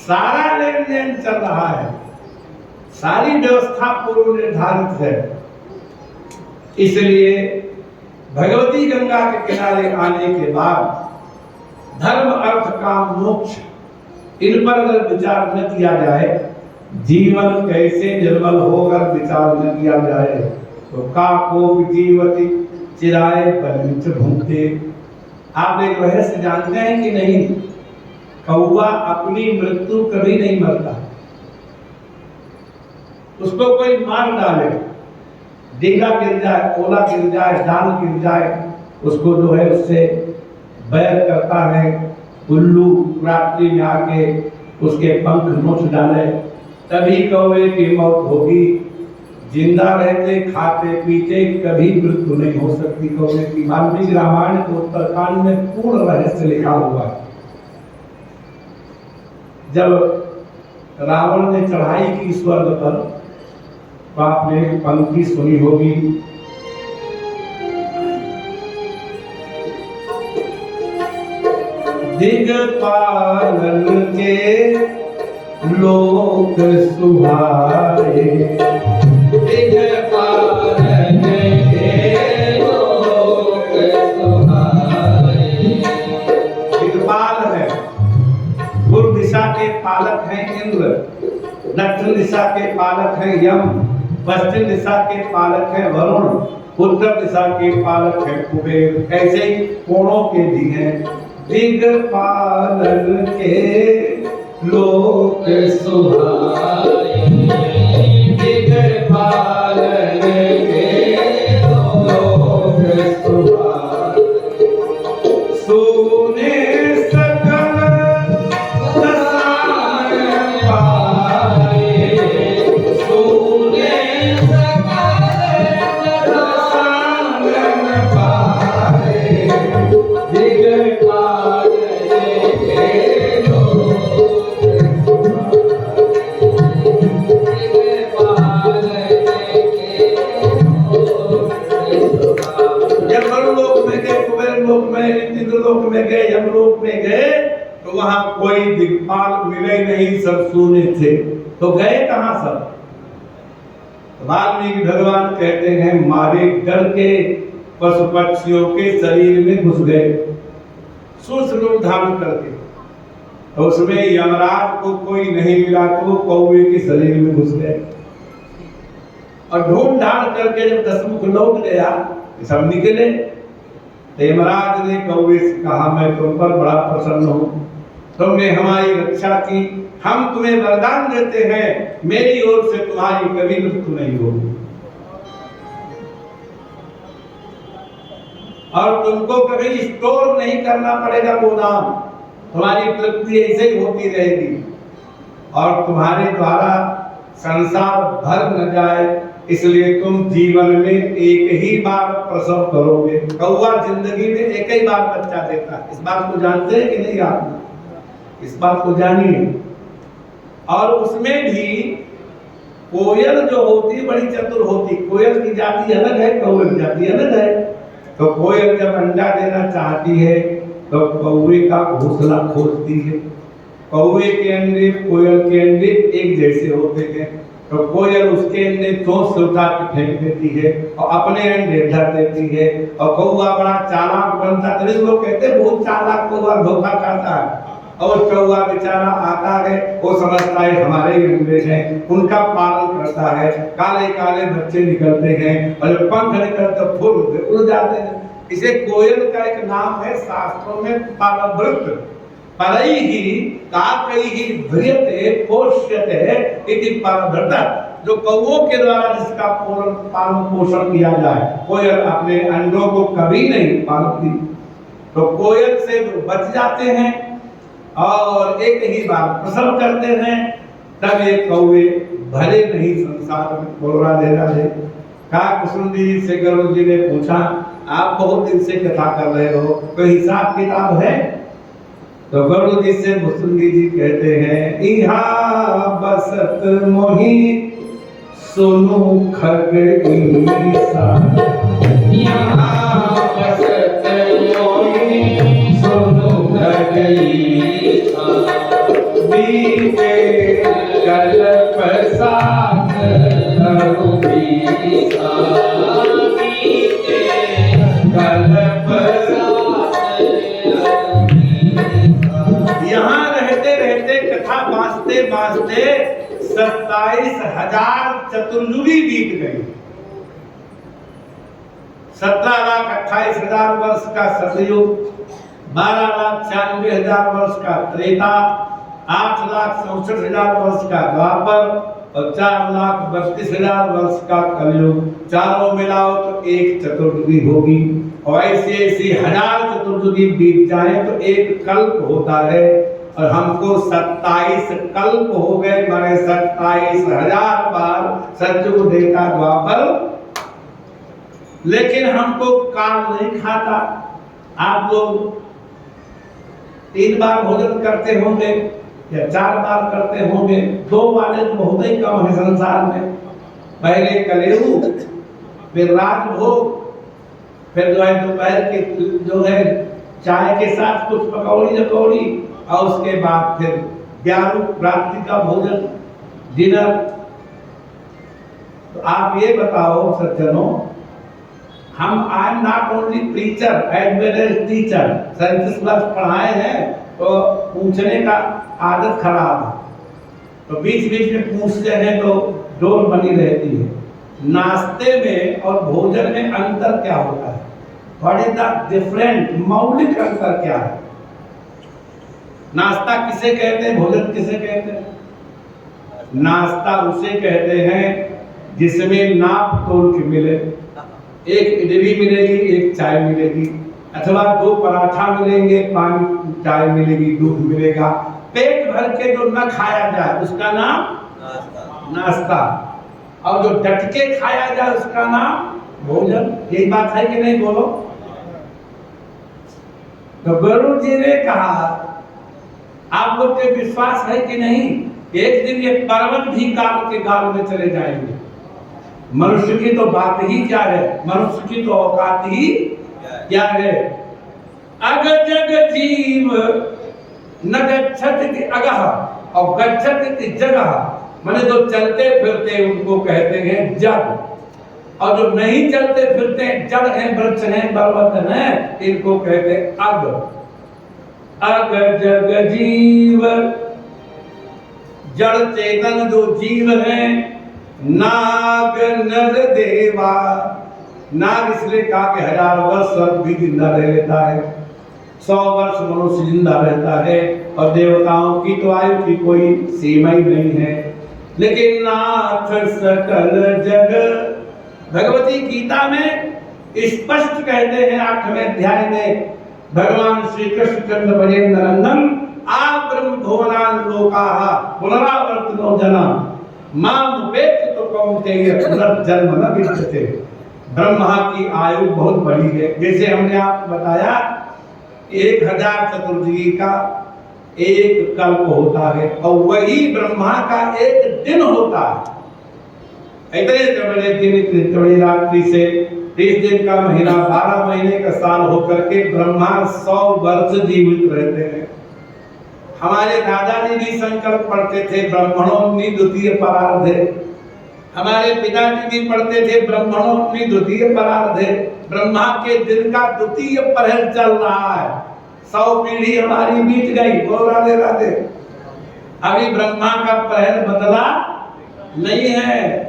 सारा लेन देन चल रहा है, सारी व्यवस्था पूर्व निर्धारित है। इसलिए भगवती गंगा के किनारे आने के बाद धर्म अर्थ काम मोक्ष, इन पर अगर विचार न किया जाए, जीवन कैसे निर्मल हो अगर विचार न किया जाए, तो काको जीवति चिराए बलिंच भूते। आप एक रहस्य जानते हैं कि नहीं? कौवा अपनी मृत्यु कभी नहीं मरता, उसको कोई मार डाले, डींगा गिर जाए, ओला गिर जाए, डाल गिर जाए, उसको जो है उससे बैर करता है। उल्लू रात्रि में आके उसके पंख नोच डाले, तभी कौवे की मौत होगी। जिंदा रहते खाते पीते कभी मृत्यु नहीं हो सकती कौवे की। वाल्मीकि रामायण के उत्तरकांड में पूर्ण रहस्य लिखा हुआ है। जब रावण ने चढ़ाई की स्वर्ग पर, तो आपने पंक्ति सुनी होगी, दिगपालन के लोक सुहाए, दिगपालन के लोक सुहाए। दिगपाल है, पूर्व दिशा के पालक हैं इंद्र, दक्षिण दिशा के पालक हैं यम, पश्चिम दिशा के पालक हैं वरुण, उत्तर दिशा के पालक हैं कुबेर। ऐसे ही कोणों के भी हैं। दिगपालन के लोक सुहाए, दिगपालन के लोक सुहाए। सोने सकल दसांग पाए, सोने सकल दसांग पाए, दिगपालन के लोक इंद्रलोक में गए, यमलोक में गए, तो वहां कोई दिक्पाल मिले नहीं, सब सोने थे। तो गए कहां सब? वाल्मीकि भगवान कहते हैं मारे डर के पशु पक्षियों के शरीर में घुस गए, सूक्ष्म रूप धारण करके। तो उसमें यमराज को कोई नहीं मिला, तो वो कौवे के शरीर में घुस गए। और ढूंढ ढांड करके जब दशमुख लौट गया, ये सब निकले। हेमराज ने कौवे से कहा, मैं तुम पर बड़ा प्रसन्न हूँ, तुमने हमारी रक्षा की, हम तुम्हें वरदान देते हैं, मेरी ओर से तुम्हारी कभी मृत्यु नहीं होगी और तुमको कभी स्टोर नहीं करना पड़ेगा गोदाम, तुम्हारी तृप्ति ऐसे ही होती रहेगी और तुम्हारे द्वारा संसार भर न जाए, इसलिए तुम जीवन में एक ही बार प्रसव करोगे। कौवा जिंदगी में एक ही बार बच्चा देता है, इस बात को जानते हैं कि नहीं आप? इस बात को जानिए। और उसमें भी कोयल जो होती बड़ी चतुर होती, कोयल की जाति अलग है, कौवे की जाति अलग है। तो कोयल जब अंडा देना चाहती है तो कौवे का घोंसला खोजती है। कौवे के अंडे कोयल के अंडे एक जैसे होते हैं, तो कोयल उसके अंडे चोंच से उठा के फेंक देती है और अपने अंडे धर देती है। और कौवा बड़ा चालाक बनता है, लोग कहते हैं बहुत चालाक कौवा धोखा खाता है। और कौवा बेचारा आता है, वो समझता है हमारे ही अंडे हैं, उनका पालन करता है, काले काले बच्चे निकलते हैं और जब पंख निकलते फूल उड़ जाते हैं। इसे कोयल का एक नाम है शास्त्रों में परवृत्त, परई ही काकई ही ध्रियते पोष्यते इति परवृत्त, जो कौवों के द्वारा जिसका पालन पोषण किया जाए। कोयल अपने अंडों को कभी नहीं पालती, तो कोयल से जो बच जाते हैं और एक ही बार प्रसव करते हैं, तब ये कौवे भले नहीं संसार में बोलना देना है। कहा कुसुंडी जी से गरुड़ जी ने पूछा, आप बहुत दिन से कथा कर रहे हो, कोई हिसाब किताब है? तो गरुड़ जी से कुसुंडी जी कहते हैं, इहा बसत मोहि सुनु खग ईसा, यहाँ बसत मोहि सुनु खग ईसा, बीते कल्प साथ रघुबीसा, बीते कल्प साथ रघुबीसा। यहाँ रहते रहते कथा बांचते बांचते 27,000 चतुर्युगी बीत गई। 17,28,000 वर्ष का सतयुग, 12,96,000 वर्ष का त्रेता, 8,64,000 वर्ष का द्वापर और 4,32,000 वर्ष का कलयुग। चारों मिलाओ तो एक चतुर्युगी होगी और ऐसे ऐसे 1000 चतुर्युगी बीत जाए तो एक कल्प होता है। और हमको 27 कल्प हो गए, माने 27,000 बार सतयुग देखा द्वापर, लेकिन हमको काल नहीं खाता। आप लोग 3 बार भोजन करते होंगे या 4 बार करते होंगे, 2 वाले तो बहुत ही कम है संसार में। पहले कलेऊ, फिर राजभोग, फिर जो है दोपहर के जो है चाय के साथ कुछ पकौड़ी जकौड़ी, और उसके बाद फिर 11 रात्रि का भोजन, डिनर। तो आप ये बताओ सज्जनों, हम I am not only preacher as well as teacher, 37 वर्ष पढ़ाए हैं तो पूछने का आदत खराब है, तो बीच बीच में पूछते हैं तो डोर बनी रहती है। नाश्ते में और भोजन में अंतर क्या होता है? व्हाट इज द डिफरेंट, मौलिक अंतर क्या है? नाश्ता किसे कहते हैं, भोजन किसे कहते हैं? नाश्ता उसे कहते हैं जिसमें नाप तोल के मिले, एक इडली मिलेगी, एक चाय मिलेगी, अथवा 2 पराठा मिलेंगे, 5 चाय मिलेगी, दूध मिलेगा। पेट भर के जो न खाया जाए उसका नाम नाश्ता, और जो डट के खाया जाए उसका नाम भोजन। यही बात है कि नहीं, बोलो? तो गुरु जी ने कहा, आप लोग के विश्वास है कि नहीं, एक दिन ये पर्वत भी काल के गाल में चले जाएंगे। मनुष्य की तो बात ही क्या है, मनुष्य की तो औकात ही क्या है। अग जग जीव न गच्छत इति अगह और गच्छत इति जगह, माने जो चलते फिरते उनको कहते हैं जग, और जो नहीं चलते फिरते जड़ हैं, वृक्ष हैं, पर्वत हैं, इनको कहते हैं अग। अग जग जीव, जड़ चेतन जो जीव हैं, नाग नर देवा नाग इसलिए कहा कि 1000 वर्ष स्वर्ग भी जिंदा रह लेता है, 100 वर्ष मनुष्य जिंदा रहता है, और देवताओं की तो आयु की कोई सीमा ही नहीं है। लेकिन नाथ सकल जग, भगवती गीता में स्पष्ट कहते हैं 8वें अध्याय में भगवान श्री कृष्ण चंद्र ब्रजेंद्र नंदन आ ब्रह्म भुवनान लोकाः पुनरावर्तिनो जना माम वेत्ति तो कौन्तेय पुनर्जन्म न विद्यते। ब्रह्मा की आयु बहुत बड़ी है, जैसे हमने आपको बताया 1000 चतुर्युगी का एक कल्प होता है, और वही ब्रह्मा का एक दिन होता है। इतने बड़े दिन, इतनी बड़ी रात्रि से 30 दिन का महीना, 12 महीने का साल होकर के ब्रह्मा 100 वर्ष जीवित रहते हैं। हमारे दादाजी भी संकल्प पढ़ते थे ब्रह्मणोऽग्नि द्वितीय परार्धे, हमारे पिताजी भी पढ़ते थे ब्रह्मणोऽग्नि द्वितीय परार्धे। ब्रह्मा के दिन का द्वितीय प्रहर चल रहा है, 100 पीढ़ी हमारी बीत गई। बोल राधे राधे। अभी ब्रह्मा का प्रहर बदला नहीं है,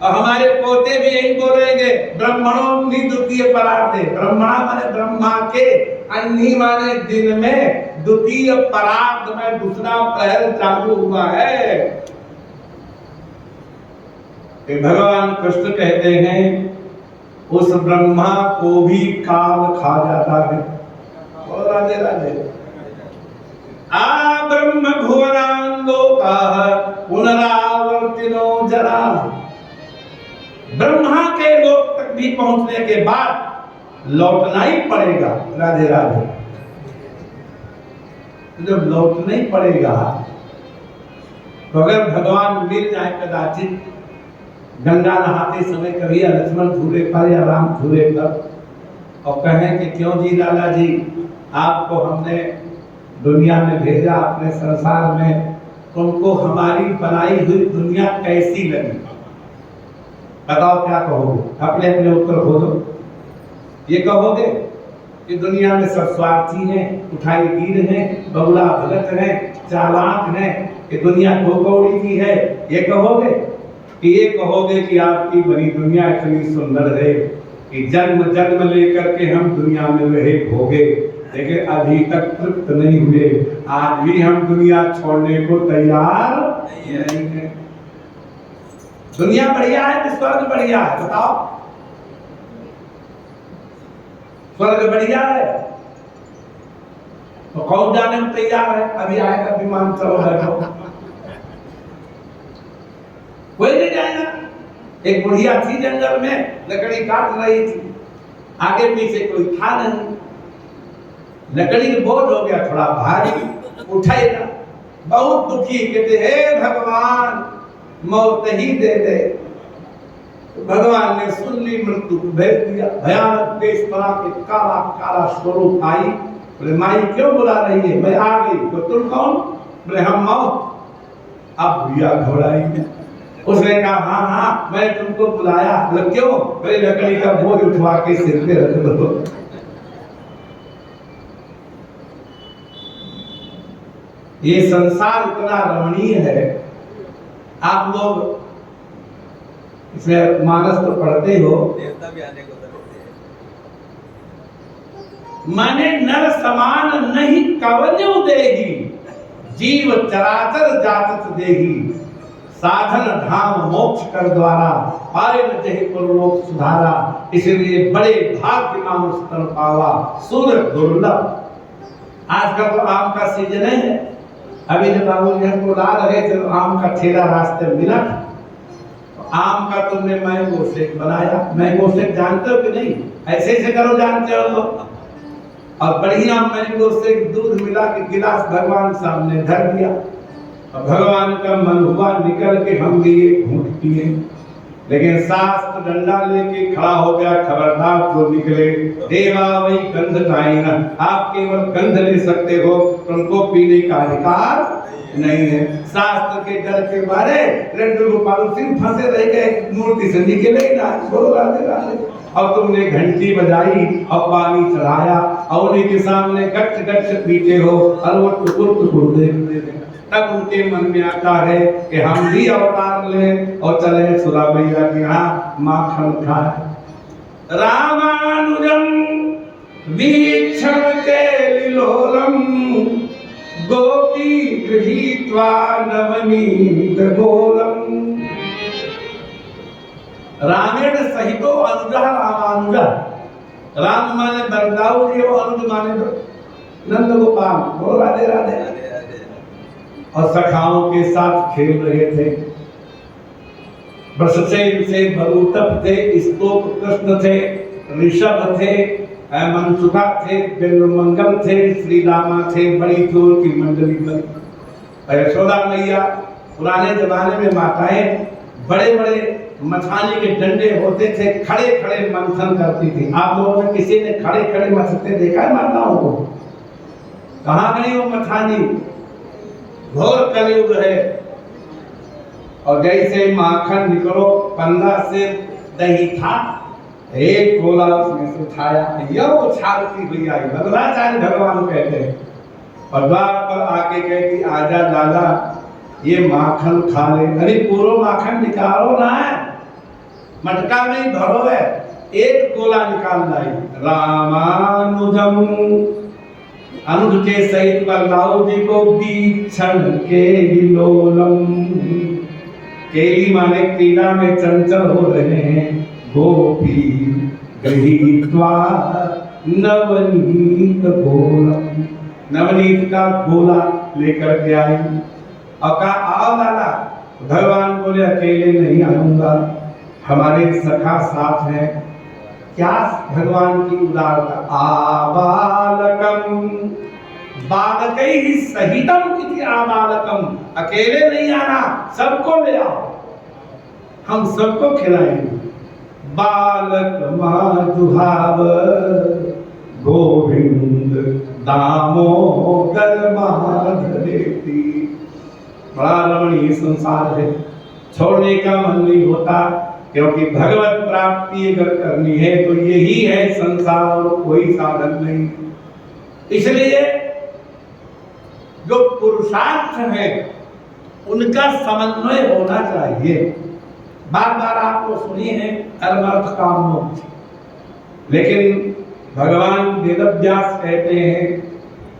और हमारे पोते भी यही बोलेंगे ब्रह्मणोऽग्नि द्वितीय परार्धे। ब्रह्मणा माने ब्रह्मा के, अन्नी माने दिन में, द्वितीय परार्ध में दूसरा प्रहर चालू हुआ है। भगवान कृष्ण कहते हैं उस ब्रह्मा को भी काल खा जाता है। और राधे राधे। आ ब्रह्म भुवनान लोकाः पुनरावर्तिनो जना। ब्रह्मा के लोक तक भी पहुंचने के बाद लौटना ही पड़ेगा। राधे राधे। जब लौटना ही पड़ेगा तो अगर भगवान मिल जाए कदाचित, गंगा नहाते समय कभी लक्ष्मण झूले पर या राम झूले पर, और कहें कि क्यों जी लाला जी आपको हमने दुनिया में भेजा, अपने संसार में, तुमको हमारी बनाई हुई दुनिया कैसी लगी? बताओ क्या कहोगे? अपने अपने उत्तर खोजो। ये कहोगे कि दुनिया में सब स्वार्थी हैं, उठाई गिर हैं, बगुला भगत हैं, चालाक हैं, कि दुनिया कौड़ी की है, ये कहोगे? कि ये कहोगे कि आपकी बनी दुनिया इतनी सुंदर है कि जन्म जन्म लेकर के हम दुनिया में रहे भोगे, लेकिन अभी तक तृप्त नहीं हुए, आज भी हम दुनिया छोड़ने को तैयार नहीं है। दुनिया बढ़िया है कि स्वर्ग बढ़िया है? बताओ। स्वर्ग बढ़िया है तो कौन जाने में तैयार है? अभी आएगा विमान, चलो बैठो। कोई नहीं जाएगा। एक बुढ़िया थी जंगल में, लकड़ी काट रही थी, आगे पीछे कोई था नहीं, लकड़ी का बोझ हो गया थोड़ा भारी, उठाएगा, बहुत दुखी, कहते हे भगवान मौत ही दे दे। तो भगवान ने सुन ली, मृत्यु को भेज दिया। भयानक वेश बना के काला काला स्वरूप आई। बोले माई क्यों बुला रही है? मैं आ गई। तो तुम कौन? बोले हम मौत। अब भैया घबराई। उसने कहा हाँ हाँ मैं तुमको बुलाया। बोले क्यों? बोले लकड़ी का बोझ उठवा के सिर पे रख दो। ये संसार इतना रमणीय है। आप लोग इसमें मानस तो पढ़ते हो, देवता भी आने को तरसते हैं। माने नर समान नहीं कवन्यो देही, जीव चराचर जातत देही, साधन धाम मोक्ष कर द्वारा, पाए न जहि परलोक सुधारा। इसलिए बड़े भाग्य मानुष तन पावा, सूरत दुर्लभ। आजकल तो आम का सीजन है। अभी जब बाबू जी हमको ला रहे थे तो आम का ठेला रास्ते में मिला, आम का तुमने मैंगो शेक बनाया। मैंगो शेक जानते हो कि नहीं? ऐसे ऐसे करो, जानते हो तो। और बढ़िया मैंगो शेक दूध मिला के गिलास भगवान सामने धर दिया, और भगवान का मन हुआ निकल के हम भी एक घूंट पिए। लेकिन शास्त्र डंडा लेके खड़ा हो गया, खबरदार जो निकले देवा वही गंध खाएगा। आप केवल गंध ले सकते हो, उनको पीने का अधिकार नहीं है। शास्त्र के डर के मारे लड्डू गोपाल सिंह फंसे रह गए, मूर्ति से निकले ही ना। बोलो राधे राधे। और तुमने घंटी बजाई और पानी चढ़ाया, और उन्हीं के सामने गट गट पीते हो, और वो टुकुर टुकुर देखते हैं। तब उनके मन में आता है कि हम भी अवतार लें और चले सुरा मैया के यहाँ माखन खाए। रामानुजम वीक्षण केलिलोलम गोपी गृहीत्वा नवनीत गोलम। रामेण सहितो अनुजः रामानुजः। राम माने बरदाऊ जी और अनुज माने नंद गोपाल। बोलो राधे राधे। राधे राधे। और सखाओं के साथ खेल रहे थे। वृषसेन से बरूटप थे, स्तोप कृष्ण थे, ऋषभ थे, मनसुखा थे, बिल्वमंगल थे, श्री रामा थे, बड़ी चोर की मंडली बनी। यशोदा मैया पुराने जमाने में माताएं बड़े बड़े मछानी के डंडे होते थे, खड़े खड़े मंथन करती थी। आप लोगों ने किसी ने खड़े खड़े मथते देखा है माताओं को? कहाँ गई वो मछानी? घोर कलयुग है। और जैसे माखन निकलो, 15 से दही था, एक गोला उसमें से उठाया, यह उछालती हुई आई। मधुराचार्य भगवान कहते हैं और द्वार पर आके कहती, आजा लाला ये माखन खा ले। अरे पूरा माखन निकालो ना, मटका नहीं भरो है, एक गोला निकाल लाई। रामानुजम अनुज के सहित बलदाऊ जी को वीक्षण केलिलोलम। केली माने क्रीड़ा में चंचल हो रहे हैं। गोपी गृहीत्वा नवनीत गोलम। नवनीत का गोला लेकर के आई और कहा, आओ लाला। भगवान बोले, अकेले नहीं आऊंगा, हमारे सखा साथ हैं। क्या भगवान की उदारता। आबालकम बालकैहि सहितम इति आबालकम। अकेले नहीं आना, सबको ले आओ, हम सबको खिलाएंगे। बालक माधुहाव गोविंद दामोदर माधवेति। बड़ा रमणीय संसार है, छोड़ने का मन नहीं होता, क्योंकि भगवत प्राप्ति अगर करनी है तो यही है संसार और कोई साधन नहीं। इसलिए जो पुरुषार्थ है उनका समन्वय होना चाहिए। बार बार आपको सुनी है धर्म अर्थ काम मोक्ष, लेकिन भगवान वेदव्यास कहते हैं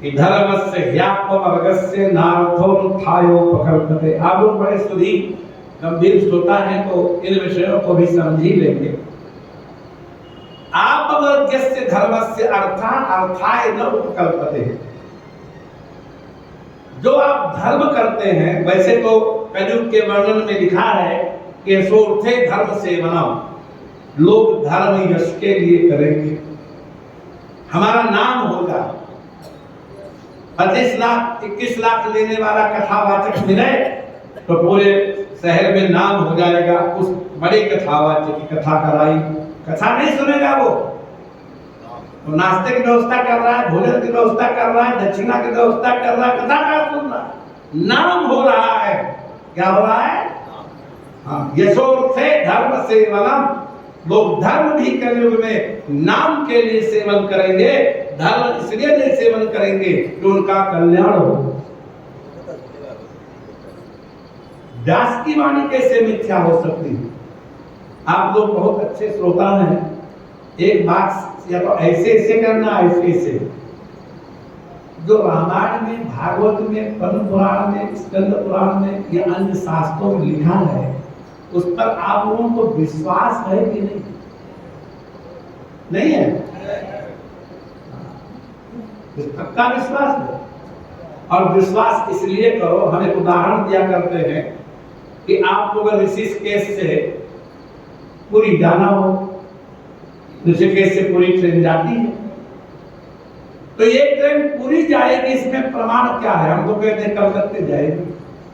कि धर्मस्य ह्यात्मवर्गस्य नार्थोत्थायोपकल्पते। आप लोग बड़े सुधी गंभीर श्रोता हैं तो इन विषयों को भी समझ ही लेंगे। आत्मवर्गस्य धर्मस्य अर्थाय न उपकल्पते। जो आप धर्म करते हैं, वैसे तो कलयुग के वर्णन में लिखा है कि सोर्थे धर्म सेवनम, लोग धर्म यश के लिए करेंगे, हमारा नाम होगा। 25 लाख 21 लाख लेने वाला कथावाचक मिले तो पूरे शहर में नाम हो जाएगा। उस बड़े कथावाचक की कथा कराई, कथा नहीं सुनेगा वो, तो नाश्ते की व्यवस्था कर रहा है, भोजन की व्यवस्था कर रहा है, दक्षिणा की व्यवस्था कर रहा है, कथा का सुन रहा है, नाम हो रहा है। क्या हो रहा है? हाँ, यशोर्थे धर्म सेवनम। लोग धर्म भी कलयुग में नाम के लिए सेवन करेंगे। धर्म इसलिए नहीं सेवन करेंगे कि उनका कल्याण हो। व्यास की वाणी कैसे मिथ्या हो सकती है? आप लोग बहुत अच्छे श्रोता हैं, एक बात या तो ऐसे ऐसे करना, ऐसे ऐसे। जो रामायण में, भागवत में, पद्म पुराण में, स्कंद पुराण में या अन्य शास्त्रों में लिखा है, उस पर आप लोगों को विश्वास है कि नहीं? नहीं है? पक्का विश्वास है। और विश्वास इसलिए करो, हम एक उदाहरण दिया करते हैं कि आपको अगर ऋषिकेश से पुरी जाना हो, ऋषिकेश से पूरी ट्रेन जाती है, तो ये ट्रेन पूरी जाएगी, इसमें प्रमाण क्या है? हम तो कहते हैं कलकत्ते जाएगी।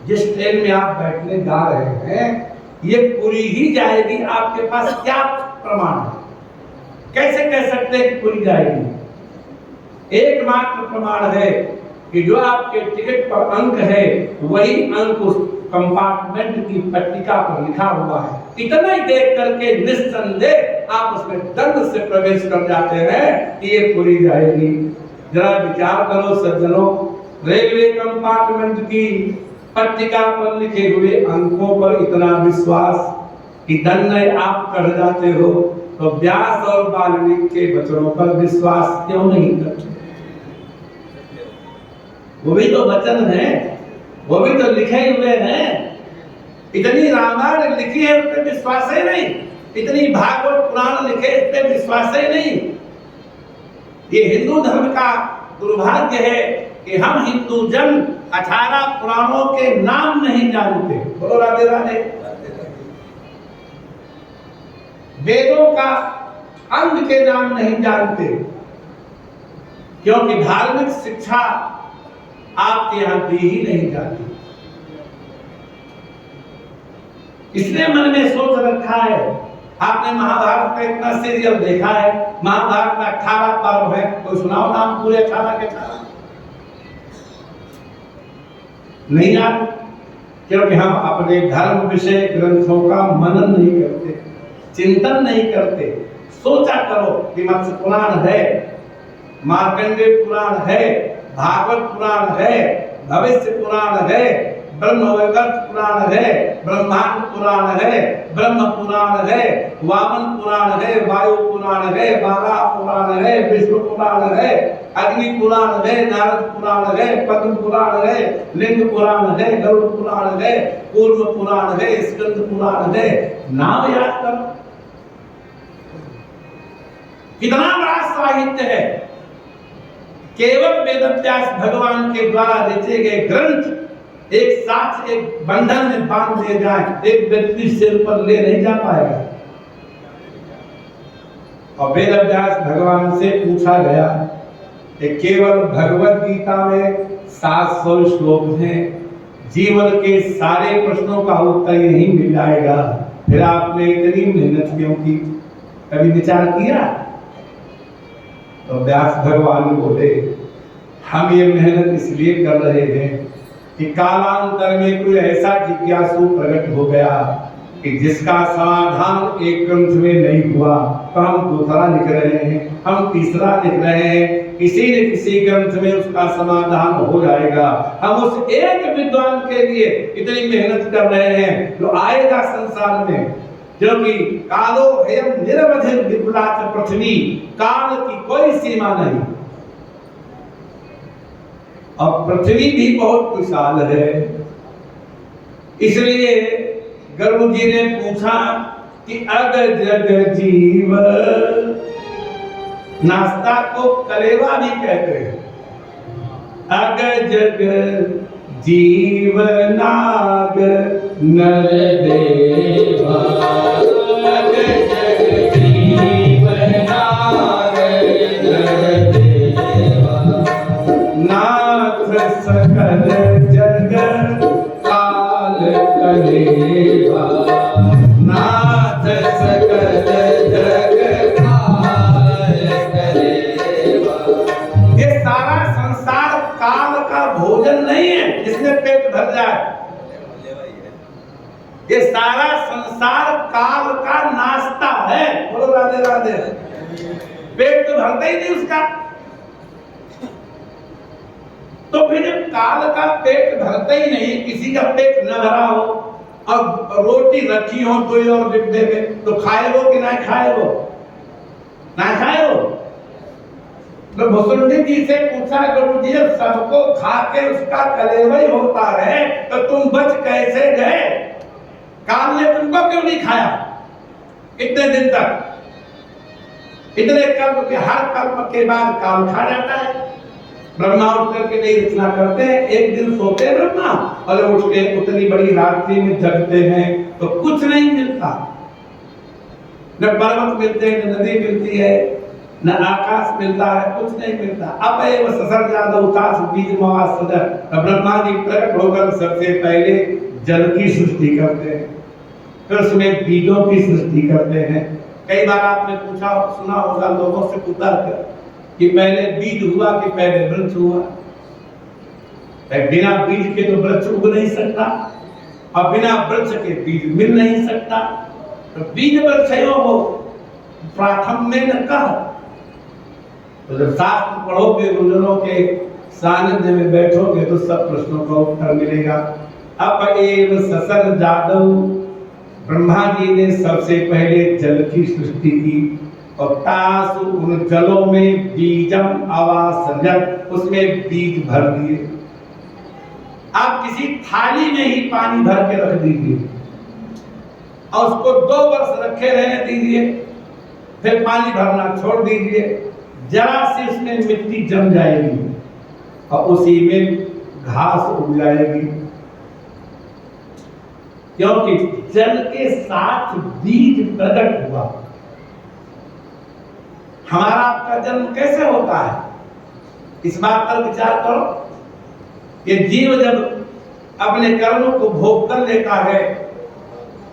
जिस ट्रेन में आप बैठने जा रहे हैं ये पूरी ही जाएगी, आपके पास क्या प्रमाण है? कैसे कह सकते हैं कि पूरी जाएगी? एकमात्र प्रमाण है कि जो आपके टिकट पर अंक है वही अंक उस कंपार्टमेंट की पट्टिका पर लिखा हुआ है। इतना ही देख करके निस्संदेह आप उसमें दंड से प्रवेश कर जाते हैं कि ये पूरी जाएगी। जरा विचार करो सज्जनों, रेलवे कंपार्टमेंट की पट्टिका पर लिखे हुए अंकों पर इतना विश्वास कि दंडय आप कर जाते हो, तो व्यास और वाल्मीकि के वचनों पर विश्वास क्यों नहीं करते? वो भी तो वचन है, वो भी तो लिखे हुए हैं। इतनी रामायण लिखी है, उस पर विश्वास ही नहीं। इतनी भागवत पुराण लिखे, इस पर विश्वास ही नहीं। ये हिंदू धर्म का दुर्भाग्य है कि हम हिंदू जन 18 पुराणों के नाम नहीं जानते। बोलो राधे राधे। वेदों का अंग के नाम नहीं जानते, क्योंकि धार्मिक शिक्षा आपके यहां दी ही नहीं जाती। इसलिए मन में सोच रखा है। आपने महाभारत का इतना सीरियल देखा है, महाभारत में 18 पर्व है, कोई सुनाओ नाम पूरे 18 के 18? नहीं याद, क्योंकि हम अपने धर्म विषय ग्रंथों का मनन नहीं करते, चिंतन नहीं करते। सोचा करो कि मत्स्य पुराण है, मार्कंडेय पुराण है, भागवत पुराण है, भविष्य पुराण है, ब्रह्मवैवर्त पुराण है, ब्रह्मांड पुराण है, ब्रह्म पुराण है, वामन पुराण है, वायु पुराण है, बारा पुराण है, विष्णु पुराण है, अग्नि पुराण है, नारद पुराण है, पद्म पुराण है, लिंग पुराण है, गरुड़ पुराण है, कूर्म पुराण है, स्कंद पुराण है। नाम याद करो, कितना बड़ा साहित्य है। केवल वेदव्यास भगवान के द्वारा रचे गए ग्रंथ एक साथ एक बंधन में बांध दिए जाए, एक व्यक्ति सिर पर ले नहीं जा पाएगा। और वेदव्यास भगवान से पूछा गया कि केवल भगवत गीता में 700 श्लोक हैं, जीवन के सारे प्रश्नों का उत्तर यही मिल जाएगा, फिर आपने इतनी मेहनत क्यों की? कभी विचार किया? तो व्यास भगवान बोले, हम ये मेहनत इसलिए कर रहे हैं कि कालांतर में कोई ऐसा जिज्ञासु प्रकट हो गया कि जिसका समाधान एक ग्रंथ में नहीं हुआ, तो हम दूसरा लिख रहे हैं, हम तीसरा लिख रहे हैं, किसी न किसी ग्रंथ में उसका समाधान हो जाएगा। हम उस एक विद्वान के लिए इतनी मेहनत कर रहे हैं जो आएगा संसार में, क्योंकि कालो हयम निरवधिर विपुलाच पृथ्वी, काल की कोई सीमा नहीं। अब पृथ्वी भी बहुत विशाल है, इसलिए गरुड़ जी ने पूछा कि अग जग जीव, नाश्ता को कलेवा भी कहते हैं, अग जग जीव नाग नर देवा, अग जग जीव नाग नर देवा, नाथ सकल जग काल कलेवा, नाथ सकल जग काल कलेवा। ये सारा संसार काल का भोजन नहीं है जिसमें पेट भर जाए, ये सारा संसार काल का नाश्ता है। बोलो राधे राधे। पेट तो भरता ही नहीं उसका, तो फिर जब काल का पेट भरता ही नहीं, किसी का पेट न भरा हो और रोटी रखी हो कोई और डिब्बे में, तो खाए वो कि ना खाए वो? ना खाए वो। तो भुसुंडी जी से पूछा, गुरु जी सबको खा के उसका कलेवा ही होता है, तो तुम बच कैसे गए? काल ने तुमको क्यों नहीं खाया इतने दिन तक? इतने कर्म के हर कर्म के बाद काल खा जाता है। ब्रह्मा उठ करके नहीं रचना करते हैं, एक दिन सोते हैं ब्रह्मा और उठ के उतनी बड़ी रात्रि में जगते हैं, तो कुछ नहीं मिलता, न पर्वत मिलते हैं, न नदी मिलती है, न आकाश मिलता है, कुछ नहीं मिलता। अब वो ससर जादा उतास बीज मवास सदर, ब्रह्मा जी प्रकट होकर सबसे पहले जल की सृष्टि करते हैं, फिर उसमें बीजों की सृष्टि करते हैं। कई बार आपने पूछा सुना होगा लोगों से पूछा कि पहले बीज हुआ कि पहले वृक्ष हुआ? बिना बीज के तो वृक्ष उग नहीं सकता, और बिना वृक्ष के बीज मिल नहीं सकता। तो बीज वृक्ष हो प्राथम में न कहा। तो जब शास्त्र पढ़ोगे गुरुजनों के सानिध्य में बैठोगे तो सब प्रश्नों का उत्तर मिलेगा। अपएव ससर जादव, ब्रह्मा जी ने सबसे पहले जल की सृष्टि की और तासु उन जलों में बीजम आवासजत, उसमें बीज भर दिए। आप किसी थाली में ही पानी भर के रख दीजिए और उसको 2 वर्ष रखे रहने दीजिए, फिर पानी भरना छोड़ दीजिए, जरा सी उसमें मिट्टी जम जाएगी और उसी में घास उग जाएगी, क्योंकि जल के साथ बीज प्रकट हुआ। हमारा आपका जन्म कैसे होता है, इस बात पर विचार करो कि जीव जब अपने कर्मों को भोग कर लेता है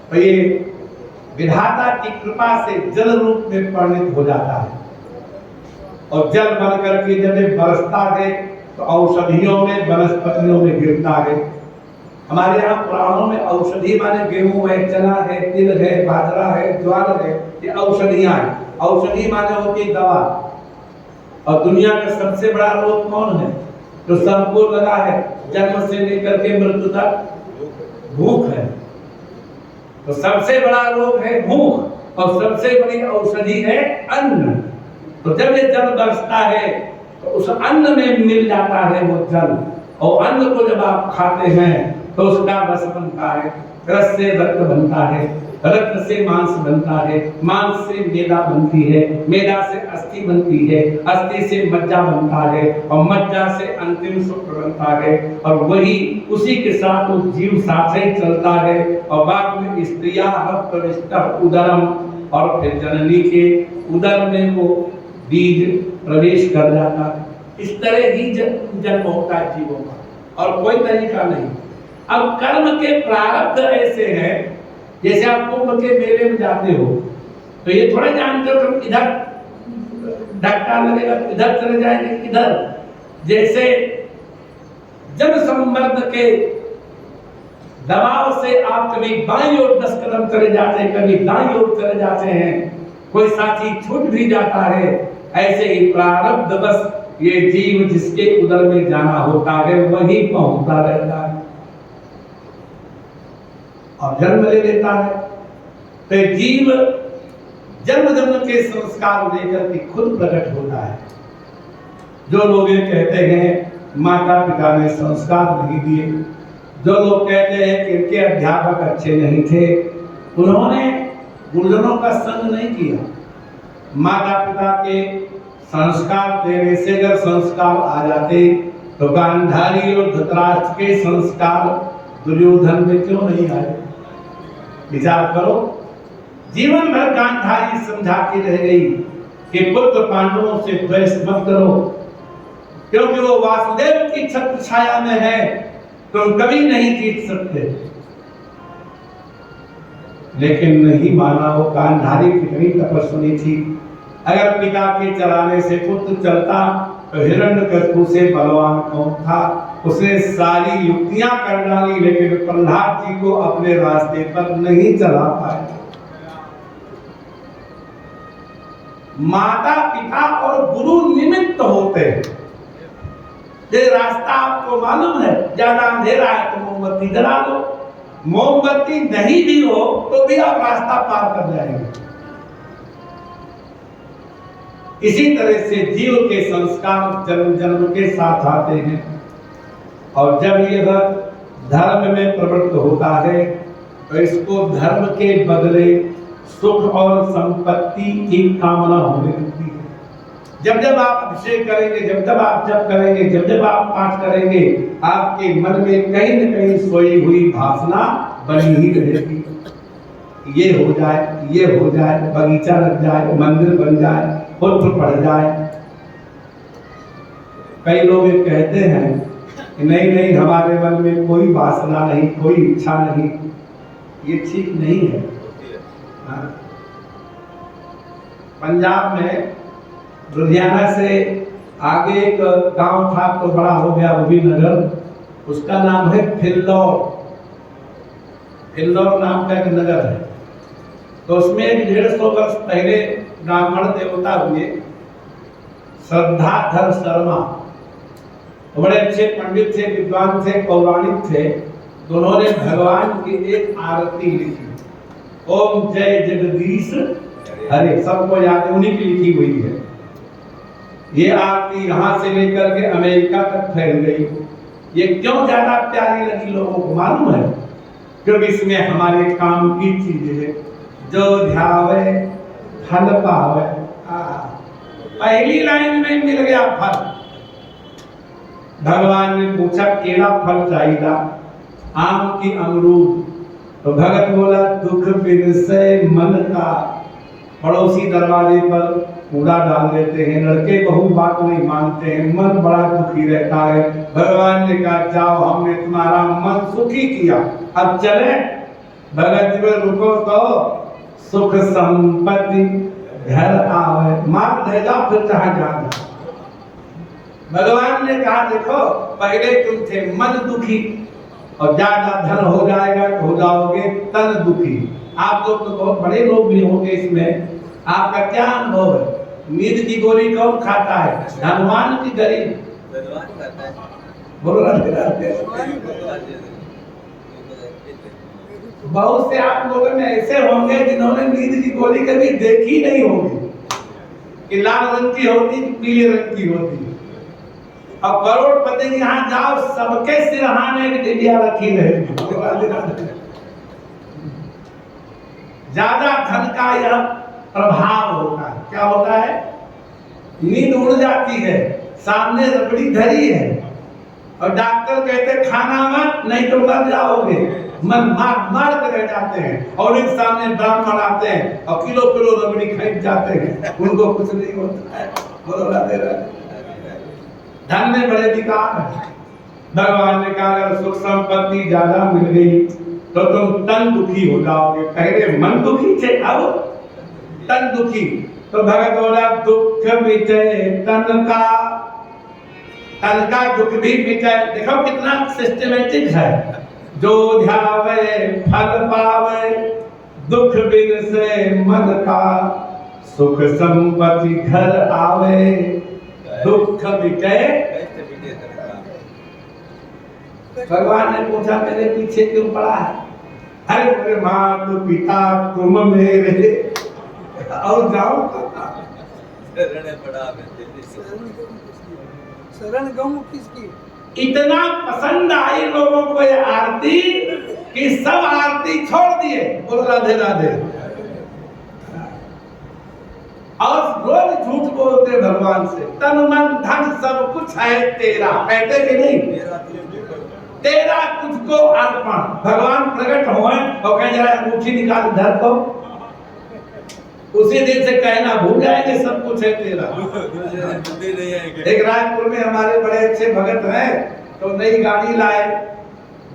तो ये विधाता की कृपा से जल रूप में परिणत हो जाता है और जल बन करके जब ये बरसता है तो औषधियों में, वनस्पतियों में गिरता है। हमारे यहाँ पुराणों में औषधि माने गेहूं है, चना है, तिल है, बाजरा है, ज्वार है, ये औषधियां हैं। औषधि माने होती है दवा। और दुनिया का सबसे बड़ा रोग कौन है जो सबको लगा है, जन्म से लेकर के मृत्यु तक? भूख है। तो सबसे बड़ा रोग है भूख और सबसे बड़ी औषधि है अन्न। तो जब ये जल बरसता है तो उस अन्न में मिल जाता है वो जल, और अन्न को जब आप खाते हैं तो उसका रस बनता है, रस से रक्त बनता है, रक्त से मांस बनता है, मांस से मेदा बनती है, मेदा से अस्थि बनती है, अस्थि से मज्जा बनता है और मज्जा से अंतिम शुक्र बनता है। और वही उसी के साथ वो जीव साथ ही चलता है और बाद में स्त्रियां प्रविष्ट उदरम, और फिर जननी के उदर में वो बीज प्रवेश कर जाता है। इस तरह ही जन्म होता है जीवों का, और कोई तरीका नहीं। अब कर्म के प्रारब्ध ऐसे हैं, जैसे आप कुंभ के मेले में जाते हो तो ये थोड़े जानते हो तुम इधर धक्का लगेगा इधर चले जाएंगे, इधर। जैसे जन संबंध के दबाव से आप कभी बाईं ओर 10 कदम चले जाते हैं, कभी दाईं ओर चले जाते हैं, कोई साथी छूट भी जाता है। ऐसे ही प्रारब्ध बस ये जीव जिसके उदर में जाना होता है वही पहुंचता रहता है और जन्म ले लेता है। तो जीव जन्म जन्म के संस्कार लेकर के खुद प्रकट होता है। जो लोग ये कहते हैं माता पिता ने संस्कार नहीं दिए, जो लोग कहते हैं कि इनके अध्यापक अच्छे नहीं थे, उन्होंने गुरुजनों का संग नहीं किया। माता पिता के संस्कार देने से अगर संस्कार आ जाते तो गांधारी और धृतराष्ट्र के संस्कार दुर्योधन में क्यों नहीं आए? विचार करो। जीवन भर गांधारी समझाती रह गई कि पुत्र पांडवों से द्वेष मत करो, क्योंकि वो वासुदेव की छत्र छाया में है, तुम कभी नहीं जीत सकते। लेकिन नहीं माना। वो गांधारी कितनी तपस्वी थी। अगर पिता के चलाने से पुत्र चलता तो हिरण्यकशिपु से बलवान कौन था? उसने सारी युक्तियां कर डाली, लेकिन प्रहलाद जी को अपने रास्ते पर नहीं चला पाए। माता पिता और गुरु निमित्त होते हैं। ये रास्ता आपको मालूम है, ज्यादा अंधेरा है तो मोमबत्ती जला दो, मोमबत्ती नहीं भी हो तो भी आप रास्ता पार कर जाएंगे। इसी तरह से जीव के संस्कार जन्म जन्म के साथ आते हैं, और जब यह धर्म में प्रवृत्त होता है तो इसको धर्म के बदले सुख और संपत्ति की कामना होने लगती है। जब जब आप अभिषेक करेंगे, जब जब आप जप करेंगे, जब जब आप पाठ करेंगे, आपके मन में कहीं न कहीं सोई हुई वासना बनी ही रहेगी। ये हो जाए, ये हो जाए, बगीचा लग जाए, मंदिर बन जाए, पुत्र पढ़ जाए। कई लोग ये कहते हैं कि नहीं नहीं हमारे मन में कोई वासना नहीं, कोई इच्छा नहीं। ये ठीक नहीं है। पंजाब में लुधियाना से आगे एक गांव था तो बड़ा हो गया वो भी नगर, उसका नाम है फिल्लौर। फिल्लौर नाम का एक नगर है। तो उसमें 150 वर्ष पहले ब्राह्मण देवता हुए श्रद्धाधर शर्मा, बड़े अच्छे पंडित थे, विद्वान थे, पौराणिक थे। तो उन्होंने भगवान की एक आरती लिखी, ओम जय जगदीश हरे, सबको याद है, उन्हीं की लिखी हुई है। ये आरती यहाँ से लेकर के अमेरिका तक फैल गई। ये क्यों ज्यादा प्यारी लगी लोगों को मालूम है? क्योंकि इसमें हमारे काम की चीजें है, जो ध्यावे फल पावे। पहली लाइन में मिल गया फल। भगवान ने पूछा केड़ा फल चाहिए, आम की अमरूद? तो भगत बोला दुख बिन से मन का। पड़ोसी दरवाजे पर कूड़ा डाल देते हैं, लड़के बहू बात नहीं मानते हैं, मन बड़ा दुखी रहता है। भगवान ने कहा जाओ, हमने तुम्हारा मन सुखी किया, अब चले। भगत जी रुको तो सुख संपत्ति घर आवे, मार ले जाओ फिर जहां जाना। भगवान ने कहा देखो, पहले तुम थे मन दुखी, और ज्यादा धन हो जाएगा तो हो जाओगे तन दुखी। आप लोग तो बहुत बड़े लोग भी होंगे इसमें, आपका क्या अनुभव है? नींद की गोली कौन खाता है, धनवान की गरीब? धनवान खाता है। बोलो ना। बहुत से आप लोगों में ऐसे होंगे जिन्होंने नींद की गोली कभी देखी नहीं होगी, कि लाल रंग की होती कि पीले रंग की होती। अब करोड़पति के यहाँ जाओ, सबके सिरहाने की डिबिया रखी रहेगी। ज्यादा धन का यह प्रभाव होता है। क्या होता है? नींद उड़ जाती है, सामने रबड़ी धरी है और डॉक्टर कहते खाना मत नहीं तो मर जाओगे, मन मार मार कर रह जाते हैं। और एक सामने ब्राह्मण आते हैं और किलो किलो रबड़ी खरीद जाते हैं, उनको कुछ नहीं होता है। बोलो राधे राधे। धन में बड़े विकार है। भगवान ने कहा अगर सुख संपत्ति ज्यादा मिल गई तो तुम तन दुखी हो जाओगे। पहले मन दुखी थे, अब तन दुखी। तो भगत बोला दुख मिटे तन का दुख भी मिटे। देखो कितना सिस्टमेटिक है। जो ध्यावे फल पावे, दुख बिन से मन का, सुख संपत्ति घर आवे, दुख मिटे। भगवान ने पूछा मेरे पीछे क्यों पड़ा है? अरे मेरे माता पिता तुम मेरे, और जाओ शरण गम किसकी? इतना पसंद आई लोगों को ये आरती कि सब आरती छोड़ दिए। बोल राधे राधे। और रोज झूठ बोलते भगवान से, तन मन धन सब कुछ है तेरा, कहते कि नहीं? तेरा तुझको अर्पण। भगवान प्रकट हुए और कहे जरा अंगूठी निकाल धर को, उसी दिन से कहना भूल जाएंगे सब कुछ है तेरा। एक रायपुर में हमारे बड़े अच्छे भगत हैं, तो नई गाड़ी लाए,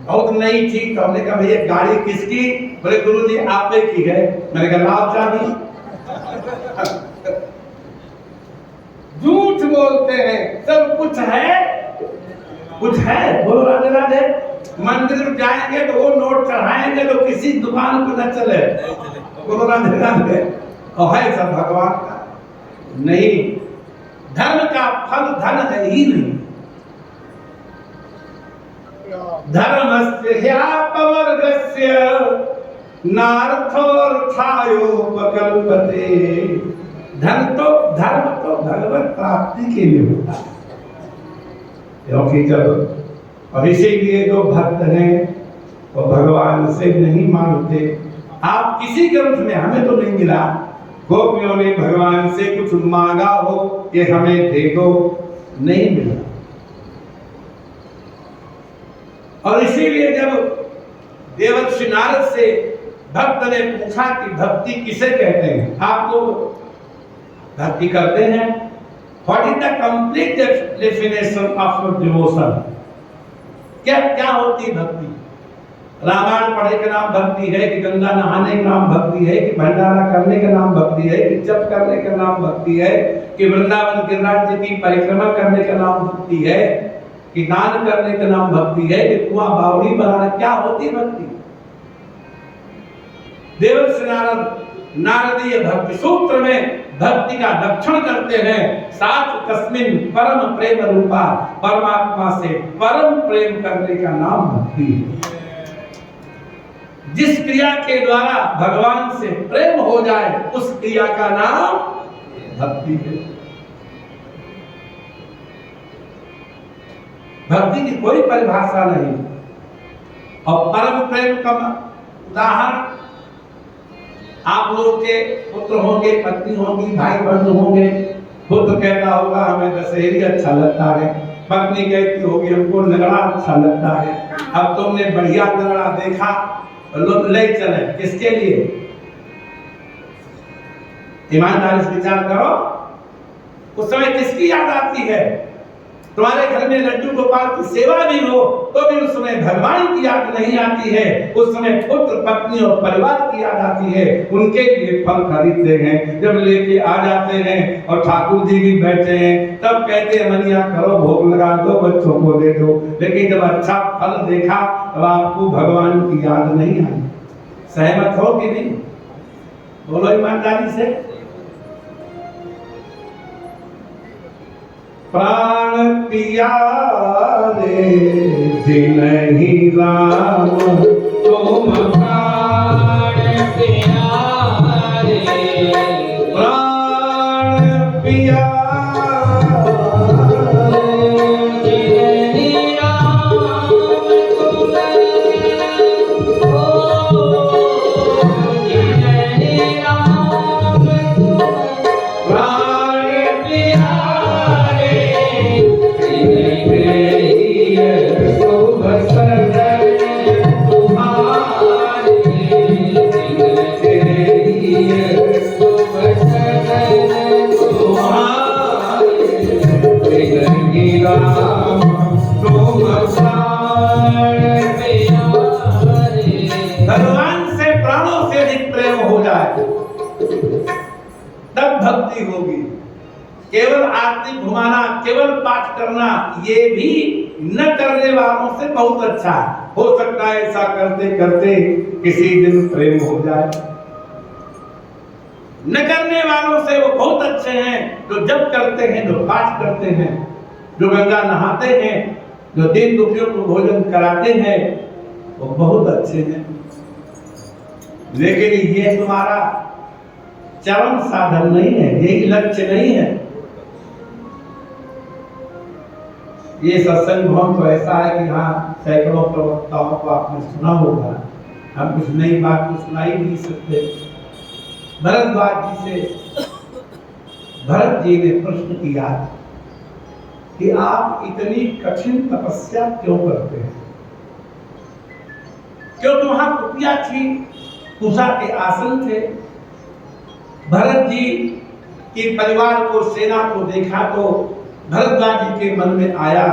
बहुत नई थी। तो हमने कहा भैया गाड़ी किसकी? बोले गुरुजी आपे की है। मैंने कहा लाभ चाबी। झूठ बोलते हैं, सब कुछ है, कुछ है। बोलो राधे राधे। मंदिर जाएंगे तो वो नोट चढ़ाएंगे तो किसी दुकान पर न चले। बोलो राधे राधे। और है सब भगवान का नहीं। धर्म का फल धन है ही नहीं। धर्मस्य ह्यापवर्गस्य नार्थोर्थायो प्रकल्पते। धर्म तो भगवत प्राप्ति के लिए होता है। क्योंकि जब और इसीलिए जो भक्त हैं वो भगवान से नहीं मांगते। आप किसी ग्रंथ में, हमें तो नहीं मिला, गोपियों ने भगवान से कुछ मांगा हो कि हमें दे दो, नहीं मिला। और इसीलिए जब देवर्षि नारद से भक्त ने पूछा कि भक्ति किसे कहते हैं, आप लोग भक्ति करते हैं? What is the complete definition of devotion? क्या होती भक्ति? रामायण पढ़ने का नाम भक्ति है कि गंगा नहाने का नाम भक्ति है कि भंडारा करने का नाम भक्ति है कि जप करने का नाम भक्ति है कि वृंदावन गिरिराज जी की परिक्रमा करने का नाम भक्ति है कि दान करने का नाम भक्ति है कि कुआं बावड़ी बनाना? क्या होती भक्ति? देवर्षि नारदीय भक्ति सूत्र में भक्ति का रक्षण करते हैं। साथ तस्मिन परम प्रेम रूपा, परमात्मा से परम प्रेम करने का नाम भक्ति है। जिस क्रिया के द्वारा भगवान से प्रेम हो जाए उस क्रिया का नाम भक्ति है। भक्ति की कोई परिभाषा नहीं। और परम प्रेम का उदाहरण आप लोग के पुत्र होंगे, पत्नी होंगी, भाई बहन होंगे। पुत्र कहता होगा हमें दशहरी अच्छा लगता है, पत्नी कहती होगी हमको नगड़ा अच्छा लगता है। अब तुमने बढ़िया नगड़ा देखा, लोग ले चले, किसके लिए? ईमानदारी से विचार करो, उस समय किसकी याद आती है? तुम्हारे घर में लड्डू गोपाल की सेवा भी हो तो भी उस समय भगवान की याद नहीं आती है। उस समय पुत्र, पत्नी और परिवार की याद आती है। उनके लिए फल खरीदते हैं, जब लेके आ जाते हैं और ठाकुर जी भी बैठे हैं तब कहते हैं मनिया करो, भोग लगा दो, बच्चों को दे दो। लेकिन जब अच्छा फल देखा तब आपको भगवान की याद नहीं आई। सहमत हो कि नहीं? बोलो ईमानदारी से। प्राण प्यारे जिन्हीं राम तुम प्राण प्यारे, प्राण प्यारे जिन्हीं राम तुम हो, जिन्हीं राम तुम प्राण प्यारे, शुभ सदन तुम्हारे, शुभ सदन तुम्हारे, राम तुम प्राण प्यारे। भगवान से प्राणों से अधिक प्रेम हो जाए तब भक्ति होगी। केवल आरती घुमाना, केवल पाठ करना, ये भी न करने वालों से बहुत अच्छा है। हो सकता है ऐसा करते करते किसी दिन प्रेम हो जाए। न करने वालों से वो बहुत अच्छे हैं, जो जब करते हैं, जो पाठ करते हैं, जो गंगा नहाते हैं, जो दीन दुखियों को भोजन कराते हैं, वो बहुत अच्छे हैं। लेकिन ये तुम्हारा चरम साधन नहीं है, यही लक्ष्य नहीं है। ये सत्संग भवन तो ऐसा है कि हाँ सैकड़ों प्रवक्ताओं को आपने सुना होगा, हम कुछ नई बात तो सुना ही नहीं सकते। भरद्वाज जी से भरत जी ने प्रश्न किया कि आप इतनी कठिन तपस्या क्यों करते हैं? क्योंकि वहां कुटिया थी, कुशा के आसन थे। भरत जी के परिवार को, सेना को देखा तो भरद्वाज जी के मन में आया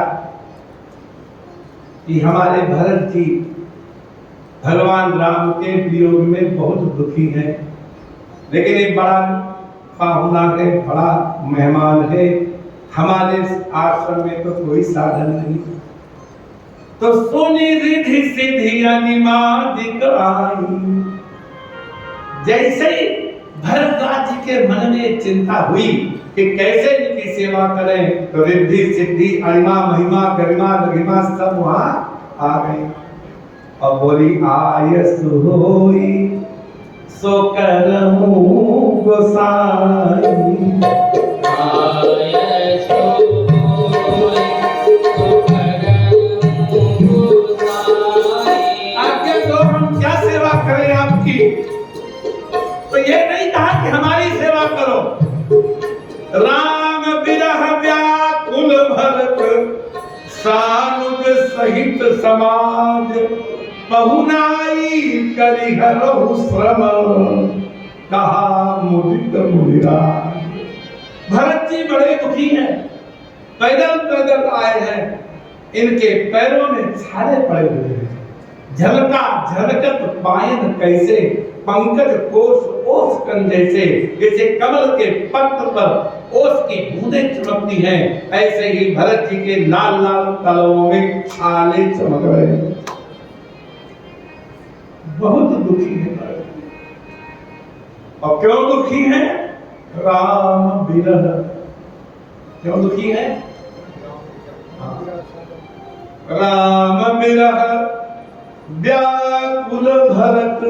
कि हमारे भरत जी भगवान राम के वियोग में बहुत दुखी हैं। लेकिन एक बड़ा पाहुना है, बड़ा मेहमान है, हमारे आश्रम में तो कोई साधन नहीं। तो सुनी रिधि सिद्धि अनिमादिक आई। जैसे ही भरद्वाज जी के मन में चिंता हुई कि कैसे इनकी सेवा करें, तो रिद्धि सिद्धि अणिमा महिमा गरिमा लघिमा सब वहां आ गई। और बोली आयस होई सो करहूं गोसाई। आयस होई सो करहूं गोसाई। आज्ञा दो, हम क्या सेवा करें आपकी? तो ये नहीं कहा कि हमारी सेवा करो। राम विरह व्याकुल भरत सानुज सहित समाज, पहुनाई करिहरहु श्रम कहा मुदित मुनिराज। भरत जी बड़े दुखी हैं, पैदल पैदल आए हैं, इनके पैरों में छाले पड़े हुए हैं। झलका झलकत पायन कैसे, पंकज कोश ओस कंधे से, जैसे कमल के पत्र पर ओस की बूंदें चमकती हैं, ऐसे ही भरत जी के लाल लाल तलवों में छाले चमक रहे हैं। बहुत दुखी है भरत। और क्यों दुखी है? राम बिरह। क्यों दुखी है? राम बिरह व्याकुल भरत,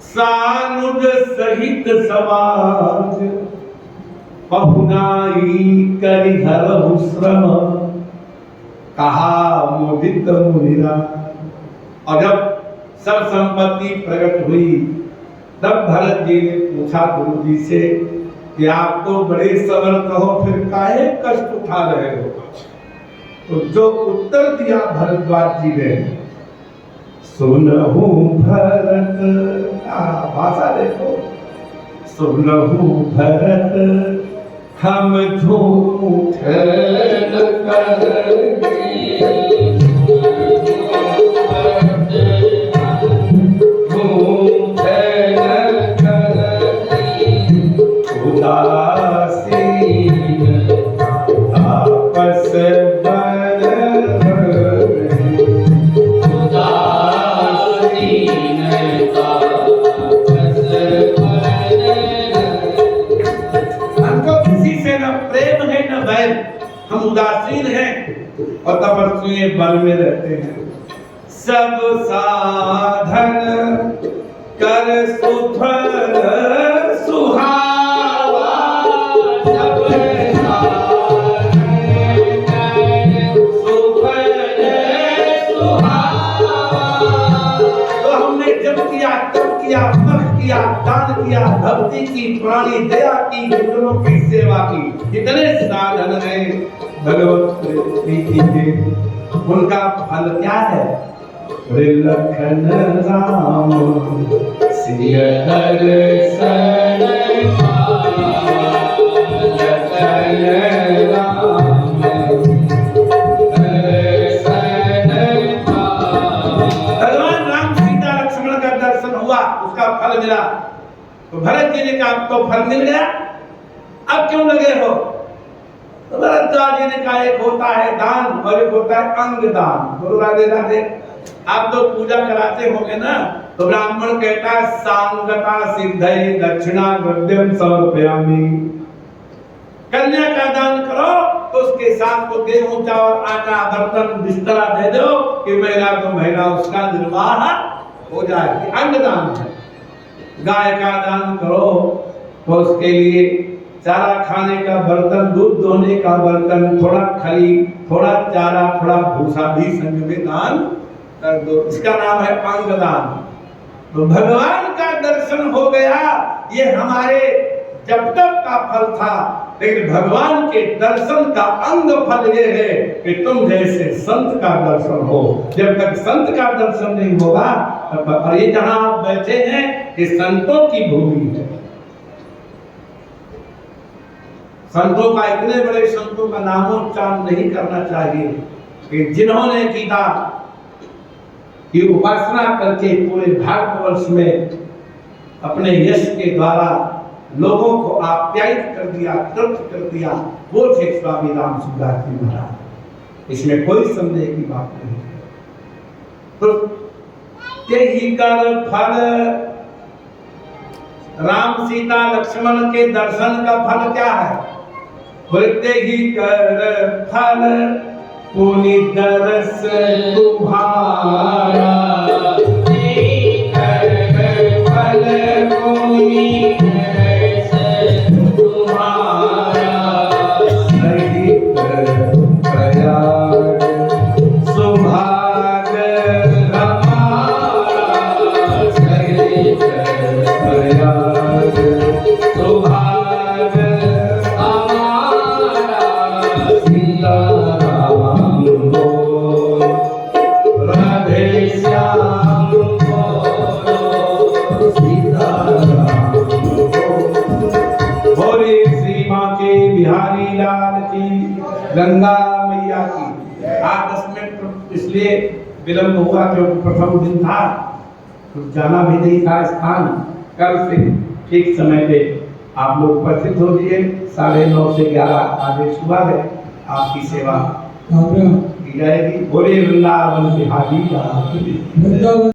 सानुज सहित समाज, पहुनाई करिहरहु श्रम, कहा मुदित मुनिराज। और जब सब संपत्ति प्रकट हुई तब भरत जी ने पूछा गुरु जी से कि आप तो बड़े समर्थ हो, फिर काहे कष्ट उठा रहे हो? तो जो उत्तर दिया भरद्वाज जी ने, सुनहु भरत, भाषा देखो, सुनहु भरत हम झूठ न करेंगे, हम उदासीन हैं और तपस्वी बल में रहते हैं। सब साधन कर सुफल सुहावा, सब साधन कर सुफल सुहावा। तो हमने जब किया, तब किया, मख किया, दान किया, भक्ति की, प्राणी दया की, गुरुओं की सेवा की, इतने साधन हैं भगवत प्रीति के, उनका फल क्या है? लखन राम सिय दर्शन लखन राम भगवान राम सीता लक्ष्मण का दर्शन हुआ, उसका फल मिला। तो भरत जी ने कहा अब तो फल मिल गया, अब क्यों लगे हो? तो भरद्वाज जी ने कहा एक होता है दान और एक होता है अंग दान। गुरु राधे राधे, आप तो पूजा कराते होंगे ना, तो ब्राह्मण कहता है सांगता सिद्धि दक्षिणा गद्यम समर्पयामि। कन्या का दान करो तो उसके साथ को गेहूं चावल आटा बर्तन बिस्तरा दे दो कि महीना को महीना उसका निर्वाह हो जाए, अंग दान है। गाय का दान करो तो उसके लिए चारा खाने का बर्तन, दूध दोहने का बर्तन, थोड़ा खली, थोड़ा चारा, थोड़ा भूसा भी संग में दान कर दो, इसका नाम है अंग दान। तो भगवान का दर्शन हो गया, ये हमारे जब तक का फल था, लेकिन भगवान के दर्शन का अंग फल ये है कि तुम जैसे संत का दर्शन हो। जब तक संत का दर्शन नहीं होगा, और ये जहां आप बैठे हैं ये संतों की भूमि है। संतों का, इतने बड़े संतों का नामोच्चारण नहीं करना चाहिए कि जिन्होंने गीता की उपासना करके पूरे भारतवर्ष में अपने यश के द्वारा लोगों को आप्यायित कर दिया, तृप्त कर दिया, वो थे स्वामी रामसूरदास जी महाराज। इसमें कोई संदेह की बात नहीं है। तो यही कर फल, राम सीता लक्ष्मण के दर्शन का फल क्या है? बोलते ही कर फल पुनि दरस तुम्हारा, कर फल पुनि दरस तुम्हारा, सहित प्रयाग सुभाग हमारा, सहित प्रयाग सुभाग बिहारी लाल की, गंगा मैया की। 8-10 मिनट इसलिए विलंब हुआ क्योंकि प्रथम दिन था, तो जाना भी नहीं था स्थान। कल से ठीक समय पे आप लोग उपस्थित हो जाइए। 9:30 से 11 आगे सुबह है, आपकी सेवा की जाएगी। बोले वृंदावन बिहारी लाल।